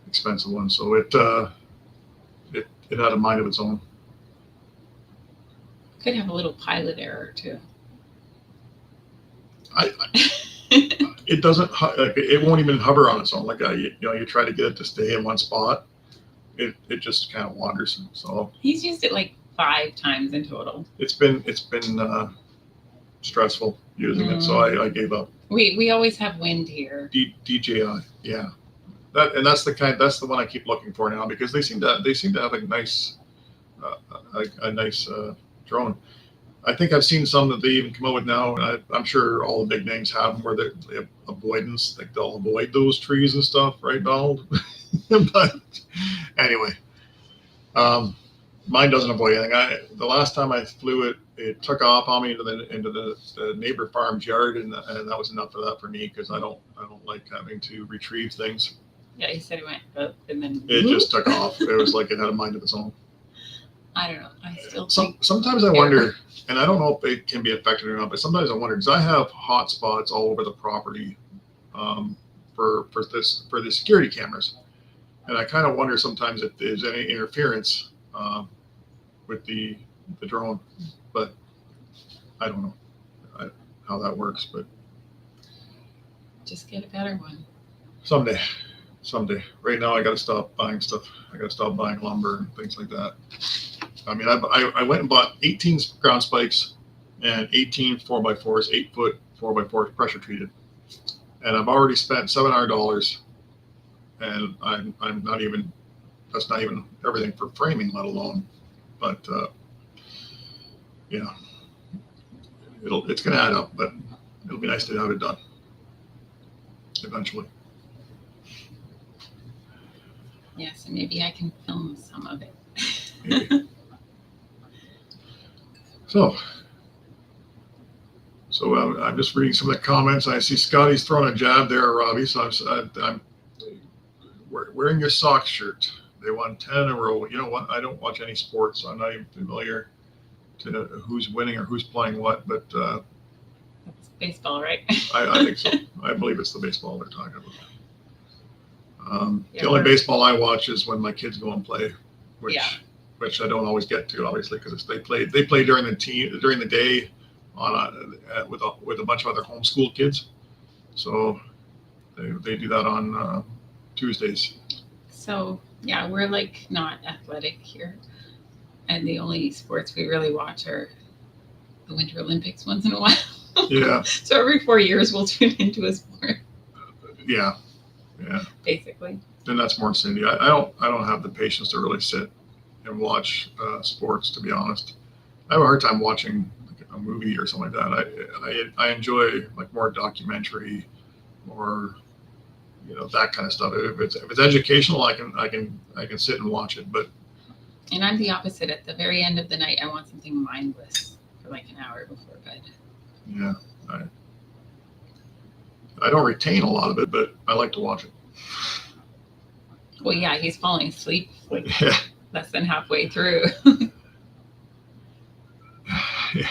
[SPEAKER 1] expensive one, so it had a mind of its own.
[SPEAKER 2] Could have a little pilot error too.
[SPEAKER 1] It doesn't. It won't even hover on its own. Like you try to get it to stay in one spot, it just kind of wanders. So
[SPEAKER 2] he's used it like 5 times in total.
[SPEAKER 1] It's been stressful using it, so I gave up.
[SPEAKER 2] We always have wind here.
[SPEAKER 1] DJI, yeah. That's the one I keep looking for now because they seem to have a nice drone. I think I've seen some that they even come out with now, and I'm sure all the big names have them where they have avoidance, like they'll avoid those trees and stuff, right, Donald? But anyway, mine doesn't avoid anything. The last time I flew it, it took off on me into the neighbor farm's yard, and that was enough for that for me because I don't like having to retrieve things.
[SPEAKER 2] Yeah, he said it went up and then
[SPEAKER 1] it just took off. It was like it had a mind of its own. I
[SPEAKER 2] don't know. I still
[SPEAKER 1] sometimes I wonder, and I don't know if it can be affected or not, but sometimes I wonder because I have hot spots all over the property for the security cameras, and I kind of wonder sometimes if there's any interference with the drone, but I don't know how that works. But
[SPEAKER 2] just get a better one
[SPEAKER 1] someday. Right now, I got to stop buying stuff. I got to stop buying lumber and things like that. I mean, I went and bought 18 ground spikes and 18 4x4s, 8-foot 4x4s pressure treated, and I've already spent $700. And I'm not even. That's not even everything for framing, let alone. But yeah, it's going to add up. But it'll be nice to have it done eventually.
[SPEAKER 2] Yes, and maybe I can film some of it.
[SPEAKER 1] Maybe. So I'm just reading some of the comments. I see Scotty's throwing a jab there, Robbie. So I'm wearing your Sox shirt. They won 10 in a row. You know what? I don't watch any sports, so I'm not even familiar to who's winning or who's playing what. But
[SPEAKER 2] it's baseball, right?
[SPEAKER 1] I think so. I believe it's the baseball they're talking about. The only baseball I watch is when my kids go and play, which I don't always get to, obviously, because they play during the day on with a bunch of other homeschool kids. So they do that on Tuesdays.
[SPEAKER 2] So yeah, we're like not athletic here, and the only sports we really watch are the Winter Olympics once in a while.
[SPEAKER 1] Yeah.
[SPEAKER 2] So every 4 years we'll tune into a sport.
[SPEAKER 1] Yeah.
[SPEAKER 2] Basically.
[SPEAKER 1] And that's more Cindy. I don't have the patience to really sit and watch sports, to be honest. I have a hard time watching like a movie or something like that. I enjoy like more documentary or that kind of stuff. If it's educational, I can sit and watch it. But
[SPEAKER 2] and I'm the opposite. At the very end of the night, I want something mindless for like an hour before bed.
[SPEAKER 1] Yeah, I don't retain a lot of it, but I like to watch it.
[SPEAKER 2] Well, yeah, he's falling asleep like less than halfway through.
[SPEAKER 1] Yeah.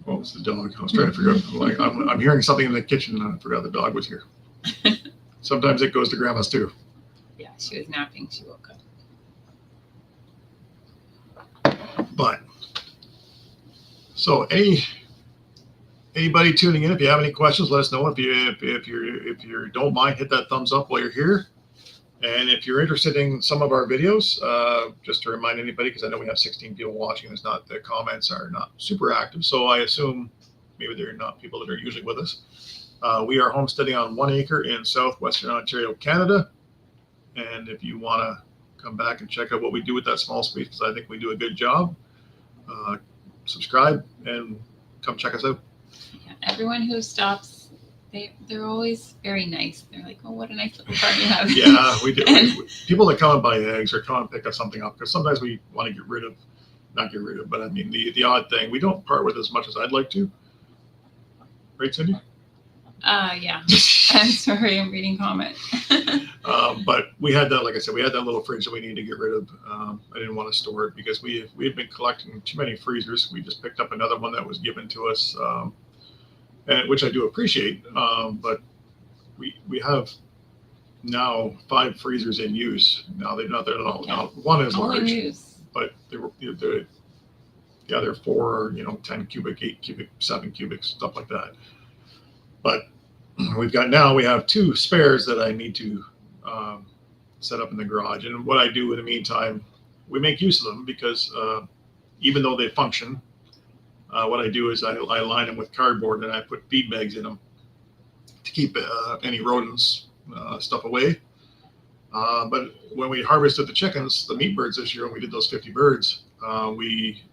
[SPEAKER 1] What was the dog? I was trying to figure out. Like I'm hearing something in the kitchen, and I forgot the dog was here. Sometimes it goes to Grandma's too.
[SPEAKER 2] Yeah, she was napping. She woke up.
[SPEAKER 1] But so anybody tuning in, if you have any questions, let us know. If you don't mind, hit that thumbs up while you're here. And if you're interested in some of our videos, just to remind anybody, because I know we have 16 people watching, the comments are not super active, so I assume maybe they're not people that are usually with us. We are homesteading on 1 acre in southwestern Ontario, Canada. And if you want to come back and check out what we do with that small space, because I think we do a good job, subscribe and come check us out.
[SPEAKER 2] Yeah, everyone who stops, they're always very nice. They're like, oh, what a nice little farm you have.
[SPEAKER 1] Yeah, we do. People that come and buy eggs or come and pick us something up, because sometimes we want to not get rid of, but I mean, the odd thing, we don't part with as much as I'd like to. Right, Cindy?
[SPEAKER 2] Yeah. I'm sorry, I'm reading comment.
[SPEAKER 1] But we had that, like I said, we had that little fridge that we needed to get rid of. I didn't want to store it because we had been collecting too many freezers. We just picked up another one that was given to us, and which I do appreciate. But we have now 5 freezers in use. Now they're not now one is
[SPEAKER 2] All in
[SPEAKER 1] large,
[SPEAKER 2] use.
[SPEAKER 1] but they're 4, 10 cubic, 8 cubic, 7 cubic, stuff like that. But we have 2 spares that I need to set up in the garage. And what I do in the meantime, we make use of them because even though they function, what I do is I line them with cardboard and I put feed bags in them to keep any rodents stuff away. But when we harvested the chickens, the meat birds this year, and we did those 50 birds, we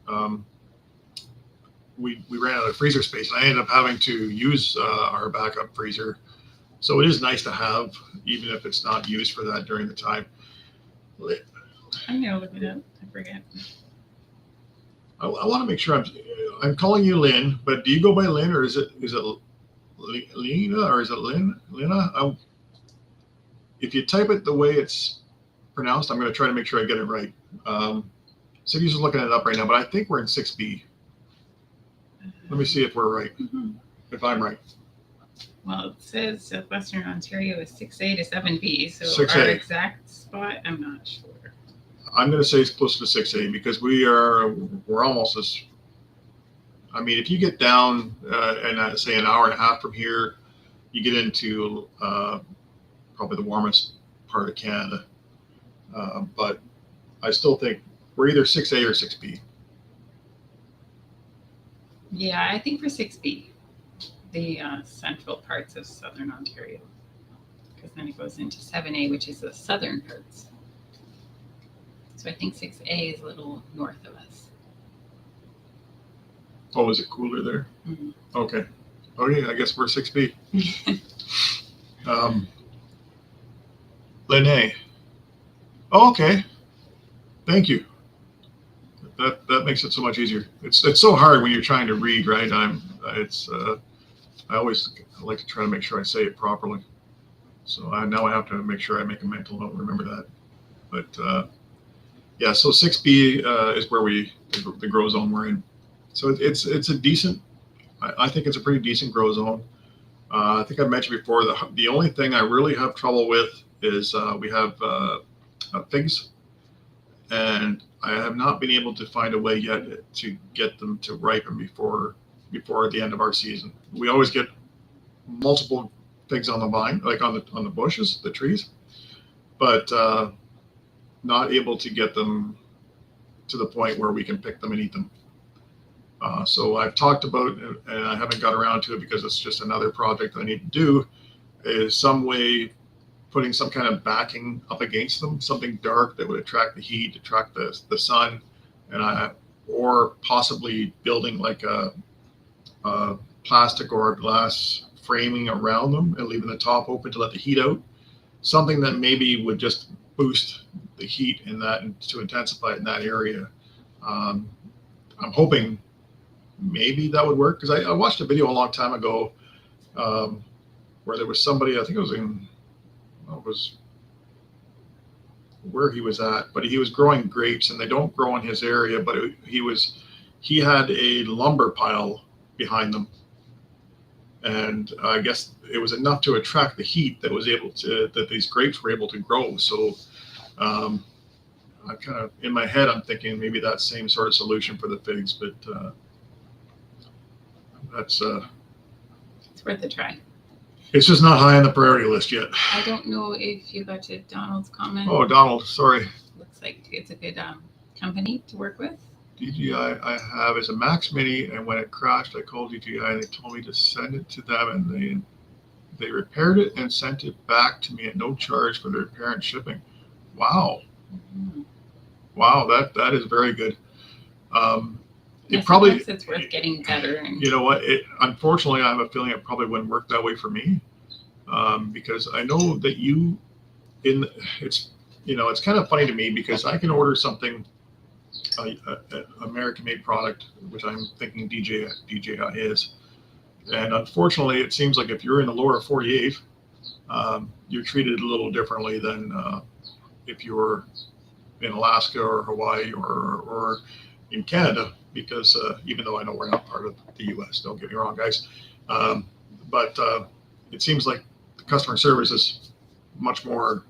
[SPEAKER 1] ran out of freezer space. And I ended up having to use our backup freezer. So it is nice to have, even if it's not used for that during the time.
[SPEAKER 2] I'm gonna look it up. I forget.
[SPEAKER 1] I want to make sure I'm calling you Lynn, but do you go by Lynn or is it Lena or is it Lena? If you type it the way it's pronounced, I'm going to try to make sure I get it right. Cindy's just looking it up right now, but I think we're in 6B. Let me see if we're right.
[SPEAKER 2] Mm-hmm.
[SPEAKER 1] If I'm right.
[SPEAKER 2] Well, it says Southwestern Ontario is 6A to 7B, so
[SPEAKER 1] 6A.
[SPEAKER 2] our exact spot, I'm not sure.
[SPEAKER 1] I'm going to say it's closer to 6A because we're almost as. I mean, if you get down and say an hour and a half from here, you get into probably the warmest part of Canada. But I still think we're either 6A or 6B.
[SPEAKER 2] Yeah, I think for 6B, the central parts of southern Ontario, because then it goes into 7A, which is the southern parts. So I think 6A is a little north of us.
[SPEAKER 1] Oh, is it cooler there?
[SPEAKER 2] Mm-hmm.
[SPEAKER 1] Okay. I guess we're 6B. Lene. Oh, okay. Thank you. That makes it so much easier. It's so hard when you're trying to read, right? I always like to try to make sure I say it properly. So now I have to make sure I make a mental note and remember that. But yeah, so 6B is where the grow zone we're in. So it's a decent. I think it's a pretty decent grow zone. I think I mentioned before the only thing I really have trouble with is we have figs, and I have not been able to find a way yet to get them to ripen before the end of our season. We always get multiple figs on the vine, like on the bushes, the trees, but not able to get them to the point where we can pick them and eat them. So I've talked about, and I haven't got around to it because it's just another project that I need to do, is some way putting some kind of backing up against them, something dark that would attract the heat, attract the sun, or possibly building like a plastic or a glass framing around them and leaving the top open to let the heat out. Something that maybe would just boost the heat in that and to intensify it in that area. I'm hoping maybe that would work because I watched a video a long time ago where there was somebody, I think it was where he was at, but he was growing grapes and they don't grow in his area, but he had a lumber pile behind them. And I guess it was enough to attract the heat that these grapes were able to grow. So I kind of, in my head, I'm thinking maybe that same sort of solution for the figs, but that's
[SPEAKER 2] It's worth a try.
[SPEAKER 1] it's just not high on the priority list yet.
[SPEAKER 2] I don't know if you got to Donald's comment.
[SPEAKER 1] Oh, Donald, sorry.
[SPEAKER 2] Looks like it's a good company to work with.
[SPEAKER 1] DJI I have is a Max Mini, and when it crashed, I called DJI and they told me to send it to them, and they repaired it and sent it back to me at no charge for the repair and shipping. Wow.
[SPEAKER 2] Mm-hmm.
[SPEAKER 1] Wow, that is very good.
[SPEAKER 2] It probably, it's worth getting better. And
[SPEAKER 1] you know what? Unfortunately, I have a feeling it probably wouldn't work that way for me, because I know that it's it's kind of funny to me because I can order something, American-made product, which I'm thinking DJI is, and unfortunately, it seems like if you're in the lower 48, you're treated a little differently than if you're in Alaska or Hawaii or in Canada, because even though I know we're not part of the U.S., don't get me wrong, guys, but it seems like the customer service is much more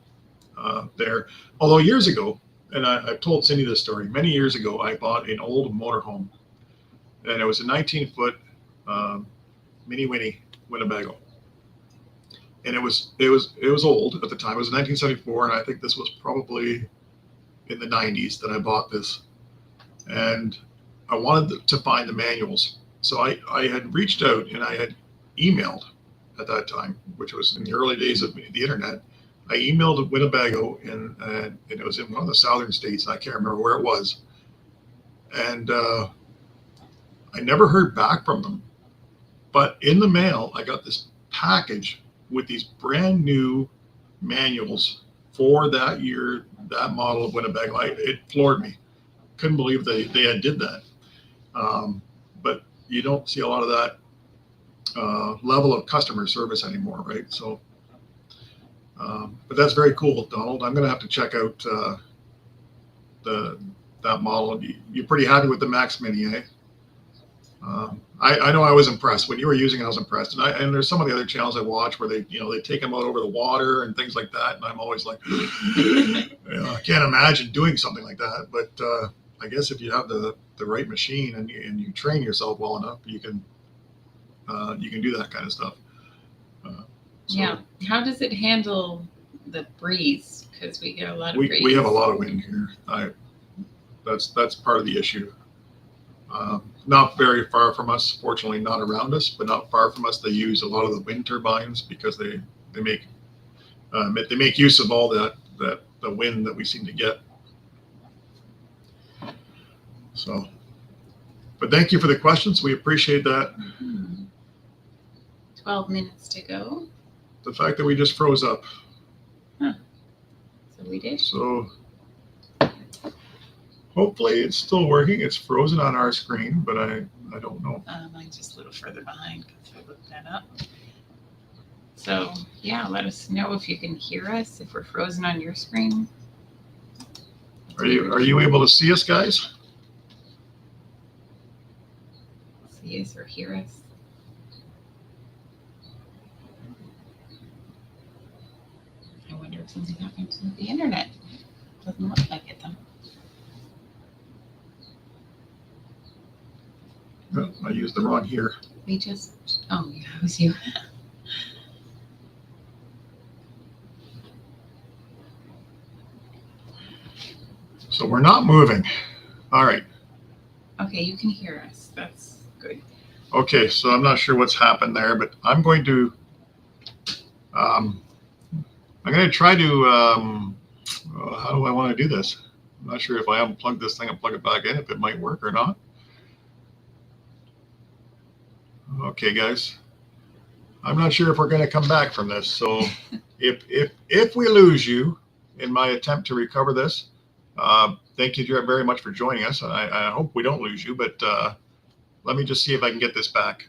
[SPEAKER 1] there. Although years ago, and I've told Cindy this story, many years ago, I bought an old motorhome, and it was a 19-foot Mini Winnie Winnebago, and it was old at the time. It was 1974, and I think this was probably in the 90s that I bought this, and I wanted to find the manuals. So I had reached out and I had emailed at that time, which was in the early days of the internet. I emailed Winnebago, and it was in one of the southern states. I can't remember where it was, and I never heard back from them. But in the mail, I got this package with these brand new manuals for that year, that model of Winnebago. It floored me. Couldn't believe they had did that. But you don't see a lot of that level of customer service anymore, right? So, but that's very cool, Donald. I'm going to have to check out that model. You're pretty happy with the Max Mini, eh? I know I was impressed when you were using it. I was impressed, and there's some of the other channels I watch where they take them out over the water and things like that, and I'm always like, I can't imagine doing something like that. But I guess if you have the right machine and you train yourself well enough, you can do that kind of stuff.
[SPEAKER 2] So, yeah. How does it handle the breeze? Because we get a lot of breeze.
[SPEAKER 1] We have a lot of wind here. That's part of the issue. Not very far from us, fortunately not around us, but not far from us. They use a lot of the wind turbines because they make use of all the wind that we seem to get. So, but thank you for the questions. We appreciate that.
[SPEAKER 2] 12 minutes to go.
[SPEAKER 1] The fact that we just froze up.
[SPEAKER 2] Huh. So we did.
[SPEAKER 1] So hopefully it's still working. It's frozen on our screen, but I don't know.
[SPEAKER 2] Mine's just a little further behind because I looked that up. So yeah, let us know if you can hear us, if we're frozen on your screen.
[SPEAKER 1] Are you able to see us, guys?
[SPEAKER 2] See us or hear us? I wonder if something happened to the internet. Doesn't look like it though.
[SPEAKER 1] Oh, I used the wrong here.
[SPEAKER 2] Oh yeah, it was you.
[SPEAKER 1] So we're not moving. All right.
[SPEAKER 2] Okay, you can hear us. That's good.
[SPEAKER 1] Okay, so I'm not sure what's happened there, but I'm going to try to how do I want to do this? I'm not sure if I unplug this thing and plug it back in, if it might work or not. Okay, guys, I'm not sure if we're going to come back from this. So if we lose you in my attempt to recover this, thank you very much for joining us. And I hope we don't lose you, but let me just see if I can get this back.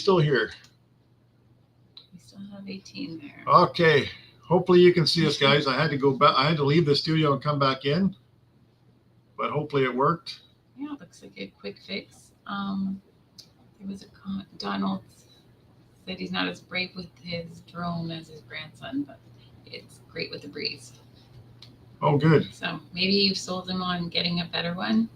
[SPEAKER 1] still here?
[SPEAKER 2] We still have 18 there.
[SPEAKER 1] Okay. Hopefully you can see us, guys. I had to go back. I had to leave the studio and come back in, but hopefully it worked.
[SPEAKER 2] Yeah, it looks like a quick fix. There was Donald said he's not as brave with his drone as his grandson, but it's great with the breeze.
[SPEAKER 1] Oh, good.
[SPEAKER 2] So maybe you've sold him on getting a better one.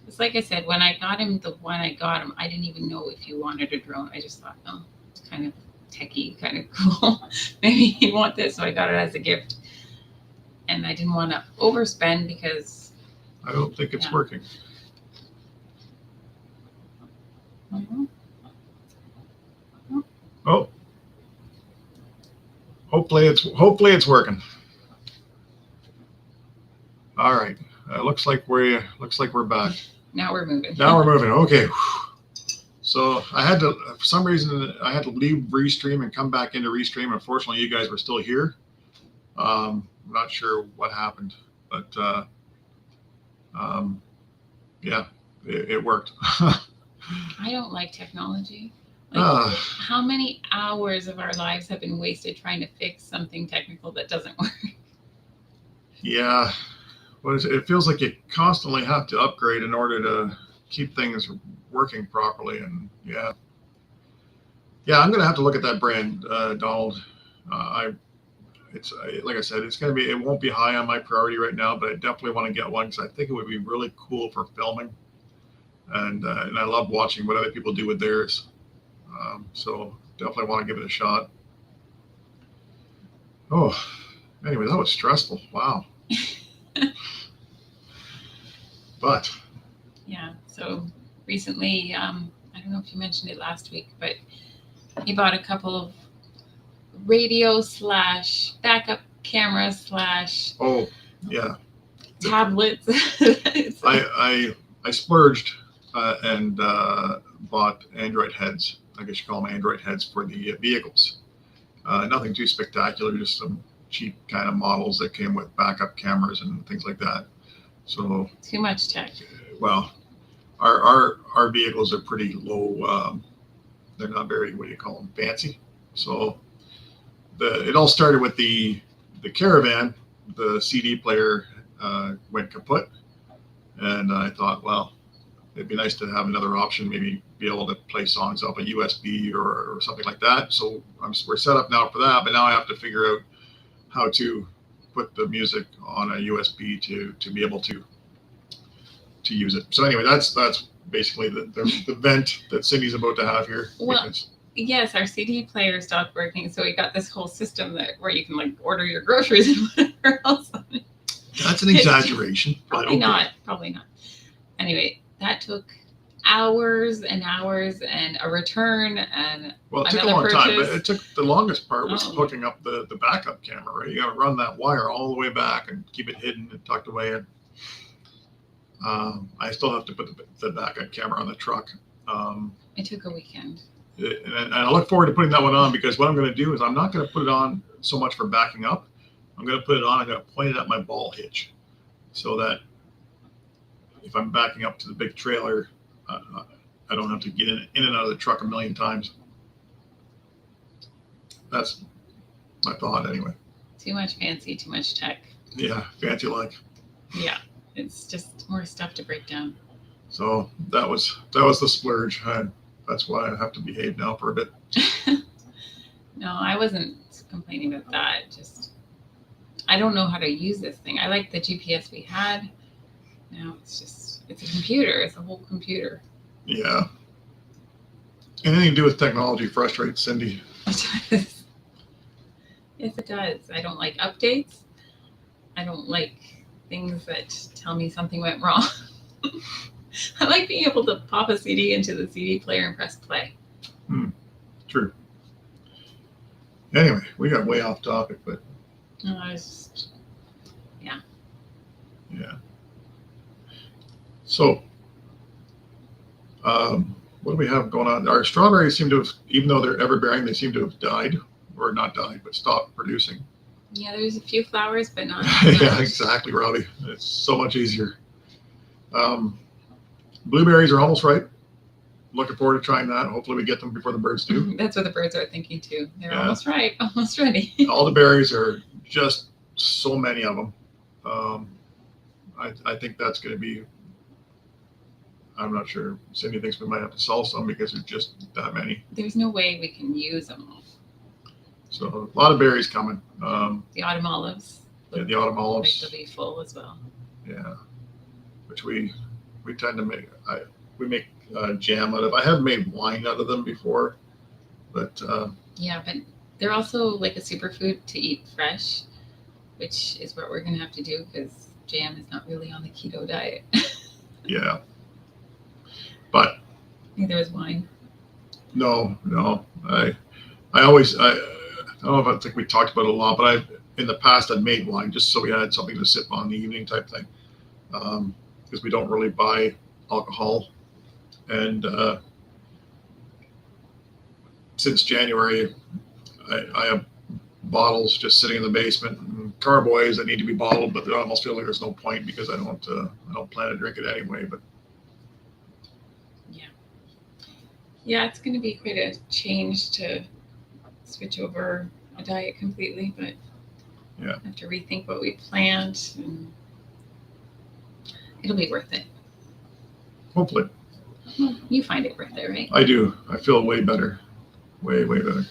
[SPEAKER 2] It's like I said, when I got him, the one I got him, I didn't even know if he wanted a drone. I just thought, oh, it's kind of techie, kind of cool. Maybe he want this, so I got it as a gift. And I didn't want to overspend because
[SPEAKER 1] I don't think it's working. Oh, hopefully it's working. All right, looks like we're back.
[SPEAKER 2] Now we're moving.
[SPEAKER 1] Now we're moving. Okay. So I had to, for some reason, I had to leave Restream and come back into Restream. Unfortunately, you guys were still here. I'm not sure what happened, but yeah, it worked.
[SPEAKER 2] I don't like technology. Like, how many hours of our lives have been wasted trying to fix something technical that doesn't work?
[SPEAKER 1] Yeah. Well, it feels like you constantly have to upgrade in order to keep things working properly. And yeah, I'm going to have to look at that brand, Donald. It's like I said, it won't be high on my priority right now, but I definitely want to get one because I think it would be really cool for filming. And I love watching what other people do with theirs. So definitely want to give it a shot. Oh, anyway, that was stressful. Wow. But
[SPEAKER 2] yeah, so recently, I don't know if you mentioned it last week, but he bought a couple of radio / backup camera /
[SPEAKER 1] oh yeah,
[SPEAKER 2] tablets.
[SPEAKER 1] I splurged and bought Android heads. I guess you call them Android heads for the vehicles. Nothing too spectacular, just some cheap kind of models that came with backup cameras and things like that. So
[SPEAKER 2] too much tech.
[SPEAKER 1] Well, our vehicles are pretty low. They're not very, what do you call them, fancy. So it all started with the Caravan. The CD player went kaput, and I thought, well, it'd be nice to have another option, maybe be able to play songs off a USB or something like that. So we're set up now for that, but now I have to figure out how to put the music on a USB to be able to use it. So anyway, that's basically the vent that Cindy's about to have here.
[SPEAKER 2] Well, yes, our CD player stopped working, so we got this whole system where you can like order your groceries and whatever else.
[SPEAKER 1] That's an exaggeration.
[SPEAKER 2] Probably not. Anyway, that took hours and hours and a return and
[SPEAKER 1] well, it took a long time, but it took the longest part was hooking up the backup camera, right? You got to run that wire all the way back and keep it hidden and tucked away. And I still have to put the backup camera on the truck.
[SPEAKER 2] It took a weekend.
[SPEAKER 1] And I look forward to putting that one on because what I'm going to do is I'm not going to put it on so much for backing up. I'm going to put it on. I'm going to point it at my ball hitch so that if I'm backing up to the big trailer, I don't have to get in and out of the truck a million times. That's my thought anyway.
[SPEAKER 2] Too much fancy, too much tech.
[SPEAKER 1] Yeah, fancy like.
[SPEAKER 2] Yeah, it's just more stuff to break down.
[SPEAKER 1] So that was the splurge. That's why I have to behave now for a bit.
[SPEAKER 2] No, I wasn't complaining about that. Just I don't know how to use this thing. I like the GPS we had. Now it's a computer. It's a whole computer.
[SPEAKER 1] Yeah. Anything to do with technology frustrates Cindy.
[SPEAKER 2] It does. Yes, it does. I don't like updates. I don't like things that tell me something went wrong. I like being able to pop a CD into the CD player and press play.
[SPEAKER 1] True. Anyway, we got way off topic, but.
[SPEAKER 2] No, I was just, yeah.
[SPEAKER 1] Yeah. So, what do we have going on? Our strawberries seem to have, even though they're ever-bearing, they seem to have died, or not died, but stopped producing.
[SPEAKER 2] Yeah, there's a few flowers, but not.
[SPEAKER 1] Yeah, exactly, Robbie. It's so much easier. Blueberries are almost ripe. looking forward to trying that. Hopefully we get them before the birds do.
[SPEAKER 2] That's what the birds are thinking too. They're
[SPEAKER 1] Yeah.
[SPEAKER 2] almost right, almost ready.
[SPEAKER 1] All the berries are just so many of them. I think that's going to be, I'm not sure. Cindy thinks we might have to sell some because there's just that many.
[SPEAKER 2] There's no way we can use them all.
[SPEAKER 1] So a lot of berries coming.
[SPEAKER 2] The autumn olives.
[SPEAKER 1] Yeah, the autumn olives.
[SPEAKER 2] They'll be full as well.
[SPEAKER 1] Yeah, which we tend to make. We make jam out of. I have made wine out of them before, but
[SPEAKER 2] yeah, but they're also like a superfood to eat fresh, which is what we're gonna have to do because jam is not really on the keto diet.
[SPEAKER 1] yeah. But
[SPEAKER 2] neither is wine.
[SPEAKER 1] No. I always I don't know if I think we talked about it a lot, but in the past I'd made wine just so we had something to sip on in the evening type thing, because we don't really buy alcohol, and since January I have bottles just sitting in the basement and carboys that need to be bottled, but I almost feel like there's no point because I don't plan to drink it anyway. But
[SPEAKER 2] yeah, it's going to be quite a change to switch over a diet completely, but
[SPEAKER 1] yeah,
[SPEAKER 2] I have to rethink what we planned, and it'll be worth it.
[SPEAKER 1] Hopefully.
[SPEAKER 2] Well, you find it worth it, right?
[SPEAKER 1] I do. I feel way better. Way better.
[SPEAKER 2] And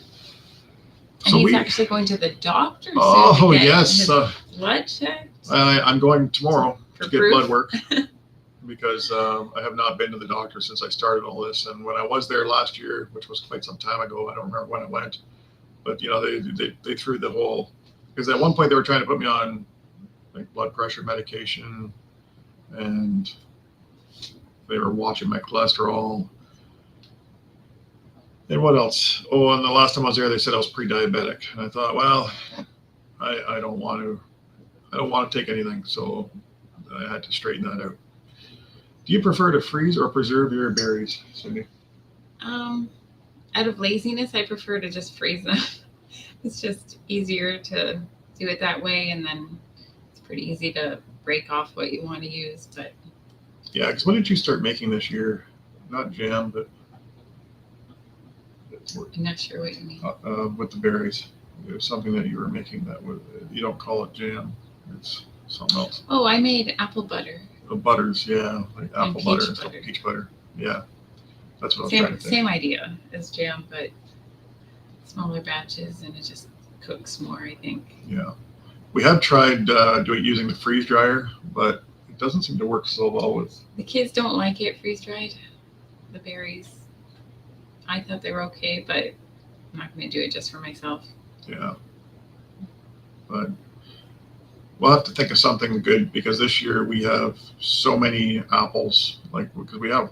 [SPEAKER 1] So
[SPEAKER 2] he's actually going to the doctor soon
[SPEAKER 1] Oh,
[SPEAKER 2] to get
[SPEAKER 1] yes.
[SPEAKER 2] his blood checked.
[SPEAKER 1] I'm going tomorrow
[SPEAKER 2] For
[SPEAKER 1] to get
[SPEAKER 2] proof.
[SPEAKER 1] blood work because I have not been to the doctor since I started all this. And when I was there last year, which was quite some time ago, I don't remember when I went, but they threw the whole, because at one point they were trying to put me on like blood pressure medication, and they were watching my cholesterol. And what else? Oh, and the last time I was there, they said I was pre-diabetic, and I thought, well, I don't want to take anything, so I had to straighten that out. Do you prefer to freeze or preserve your berries, Cindy?
[SPEAKER 2] Out of laziness, I prefer to just freeze them. It's just easier to do it that way, and then it's pretty easy to break off what you want to use. But
[SPEAKER 1] Yeah, because when did you start making this year? Not jam, but
[SPEAKER 2] I'm not sure what you mean.
[SPEAKER 1] with the berries. It was something that you were making that was, you don't call it jam. It's something else.
[SPEAKER 2] Oh, I made apple butter.
[SPEAKER 1] The butters, yeah, like apple
[SPEAKER 2] peach
[SPEAKER 1] butter and
[SPEAKER 2] butter.
[SPEAKER 1] peach butter. Yeah, that's what I was trying to think.
[SPEAKER 2] Same idea as jam, but smaller batches, and it just cooks more, I think.
[SPEAKER 1] Yeah, we have tried using the freeze dryer, but it doesn't seem to work so well with.
[SPEAKER 2] The kids don't like it freeze dried, the berries. I thought they were okay, but I'm not going to do it just for myself.
[SPEAKER 1] Yeah, but we'll have to think of something good because this year we have so many apples, like because we have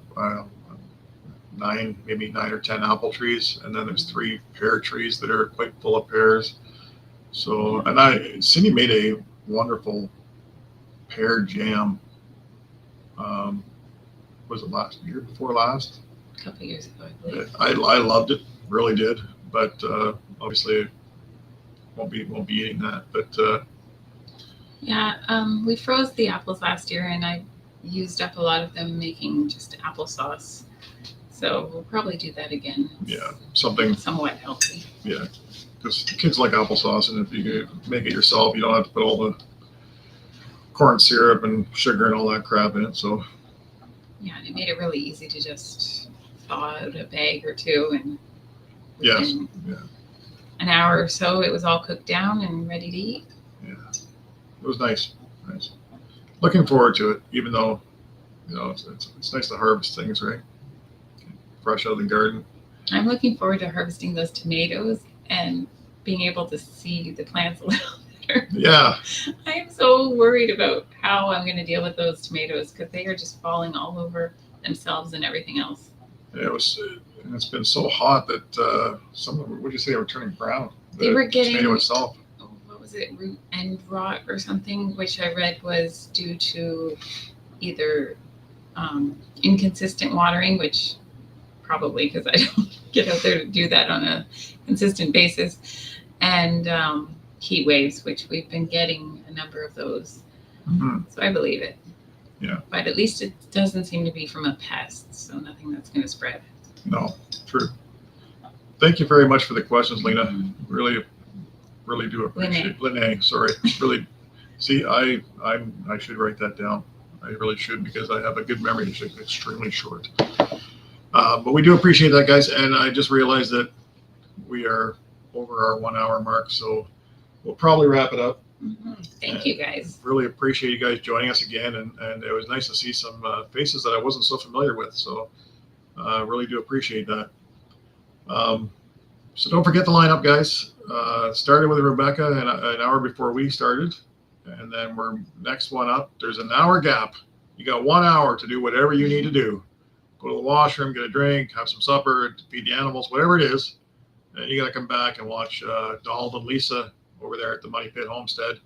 [SPEAKER 1] 9 or 10 apple trees, and then there's 3 pear trees that are quite full of pears. So, and Cindy made a wonderful pear jam. Was it last year before last?
[SPEAKER 2] A couple years ago, I believe.
[SPEAKER 1] I loved it, really did, but obviously won't be eating that. But
[SPEAKER 2] yeah, we froze the apples last year, and I used up a lot of them making just applesauce. So we'll probably do that again.
[SPEAKER 1] yeah, something.
[SPEAKER 2] Somewhat healthy.
[SPEAKER 1] Yeah, because kids like applesauce, and if you make it yourself, you don't have to put all the corn syrup and sugar and all that crap in it. So
[SPEAKER 2] Yeah, and it made it really easy to just thaw out a bag or two, and
[SPEAKER 1] yes,
[SPEAKER 2] within
[SPEAKER 1] yeah,
[SPEAKER 2] an hour or so, it was all cooked down and ready to eat.
[SPEAKER 1] yeah, it was nice. Looking forward to it, even though it's nice to harvest things, right? Fresh out of the garden.
[SPEAKER 2] I'm looking forward to harvesting those tomatoes and being able to see the plants a little better.
[SPEAKER 1] Yeah,
[SPEAKER 2] I am so worried about how I'm going to deal with those tomatoes because they are just falling all over themselves and everything else.
[SPEAKER 1] it's been so hot that some of them, what did you say, they were turning brown.
[SPEAKER 2] They were getting,
[SPEAKER 1] tomato itself.
[SPEAKER 2] what was it, root end rot or something, which I read was due to either inconsistent watering, which probably because I don't get out there to do that on a consistent basis, and heat waves, which we've been getting a number of those.
[SPEAKER 1] Mm-hmm.
[SPEAKER 2] So I believe it.
[SPEAKER 1] Yeah.
[SPEAKER 2] But at least it doesn't seem to be from a pest, so nothing that's going to spread.
[SPEAKER 1] No, true. Thank you very much for the questions, Lena. Really do appreciate. Lene, sorry. Really. See, I should write that down. I really should, because I have a good memory. It's extremely short. But we do appreciate that, guys. And I just realized that we are over our 1 hour mark, so we'll probably wrap it up.
[SPEAKER 2] Thank you, guys.
[SPEAKER 1] Really appreciate you guys joining us again, and it was nice to see some faces that I wasn't so familiar with. So really do appreciate that. So don't forget the lineup, guys. Started with Rebecca an hour before we started, and then we're next one up. There's an hour gap. You got 1 hour to do whatever you need to do. Go to the washroom, get a drink, have some supper, feed the animals, whatever it is. And you got to come back and watch Donald and Lisa over there at the Money Pit Homestead,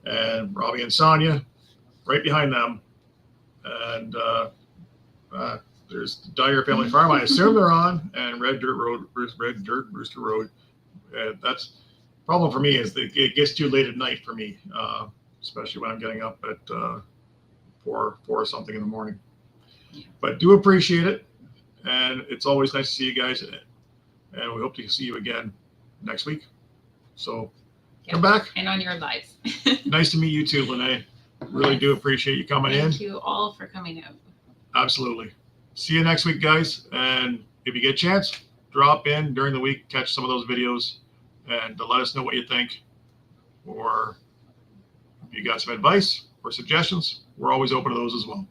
[SPEAKER 1] and Robbie and Sonia right behind them. And there's Dyer Family Farm. I assume they're on, and Red Dirt Rooster Road. That's problem for me is that it gets too late at night for me, especially when I'm getting up at 4 or something in the morning. But do appreciate it, and it's always nice to see you guys, and we hope to see you again next week. So come back.
[SPEAKER 2] And on your lives.
[SPEAKER 1] Nice to meet you too, Lene. Really do appreciate you coming in.
[SPEAKER 2] Thank you all for coming out.
[SPEAKER 1] Absolutely. See you next week, guys. And if you get a chance, drop in during the week, catch some of those videos, and let us know what you think. Or if you got some advice or suggestions, we're always open to those as well.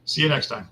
[SPEAKER 1] See you next time.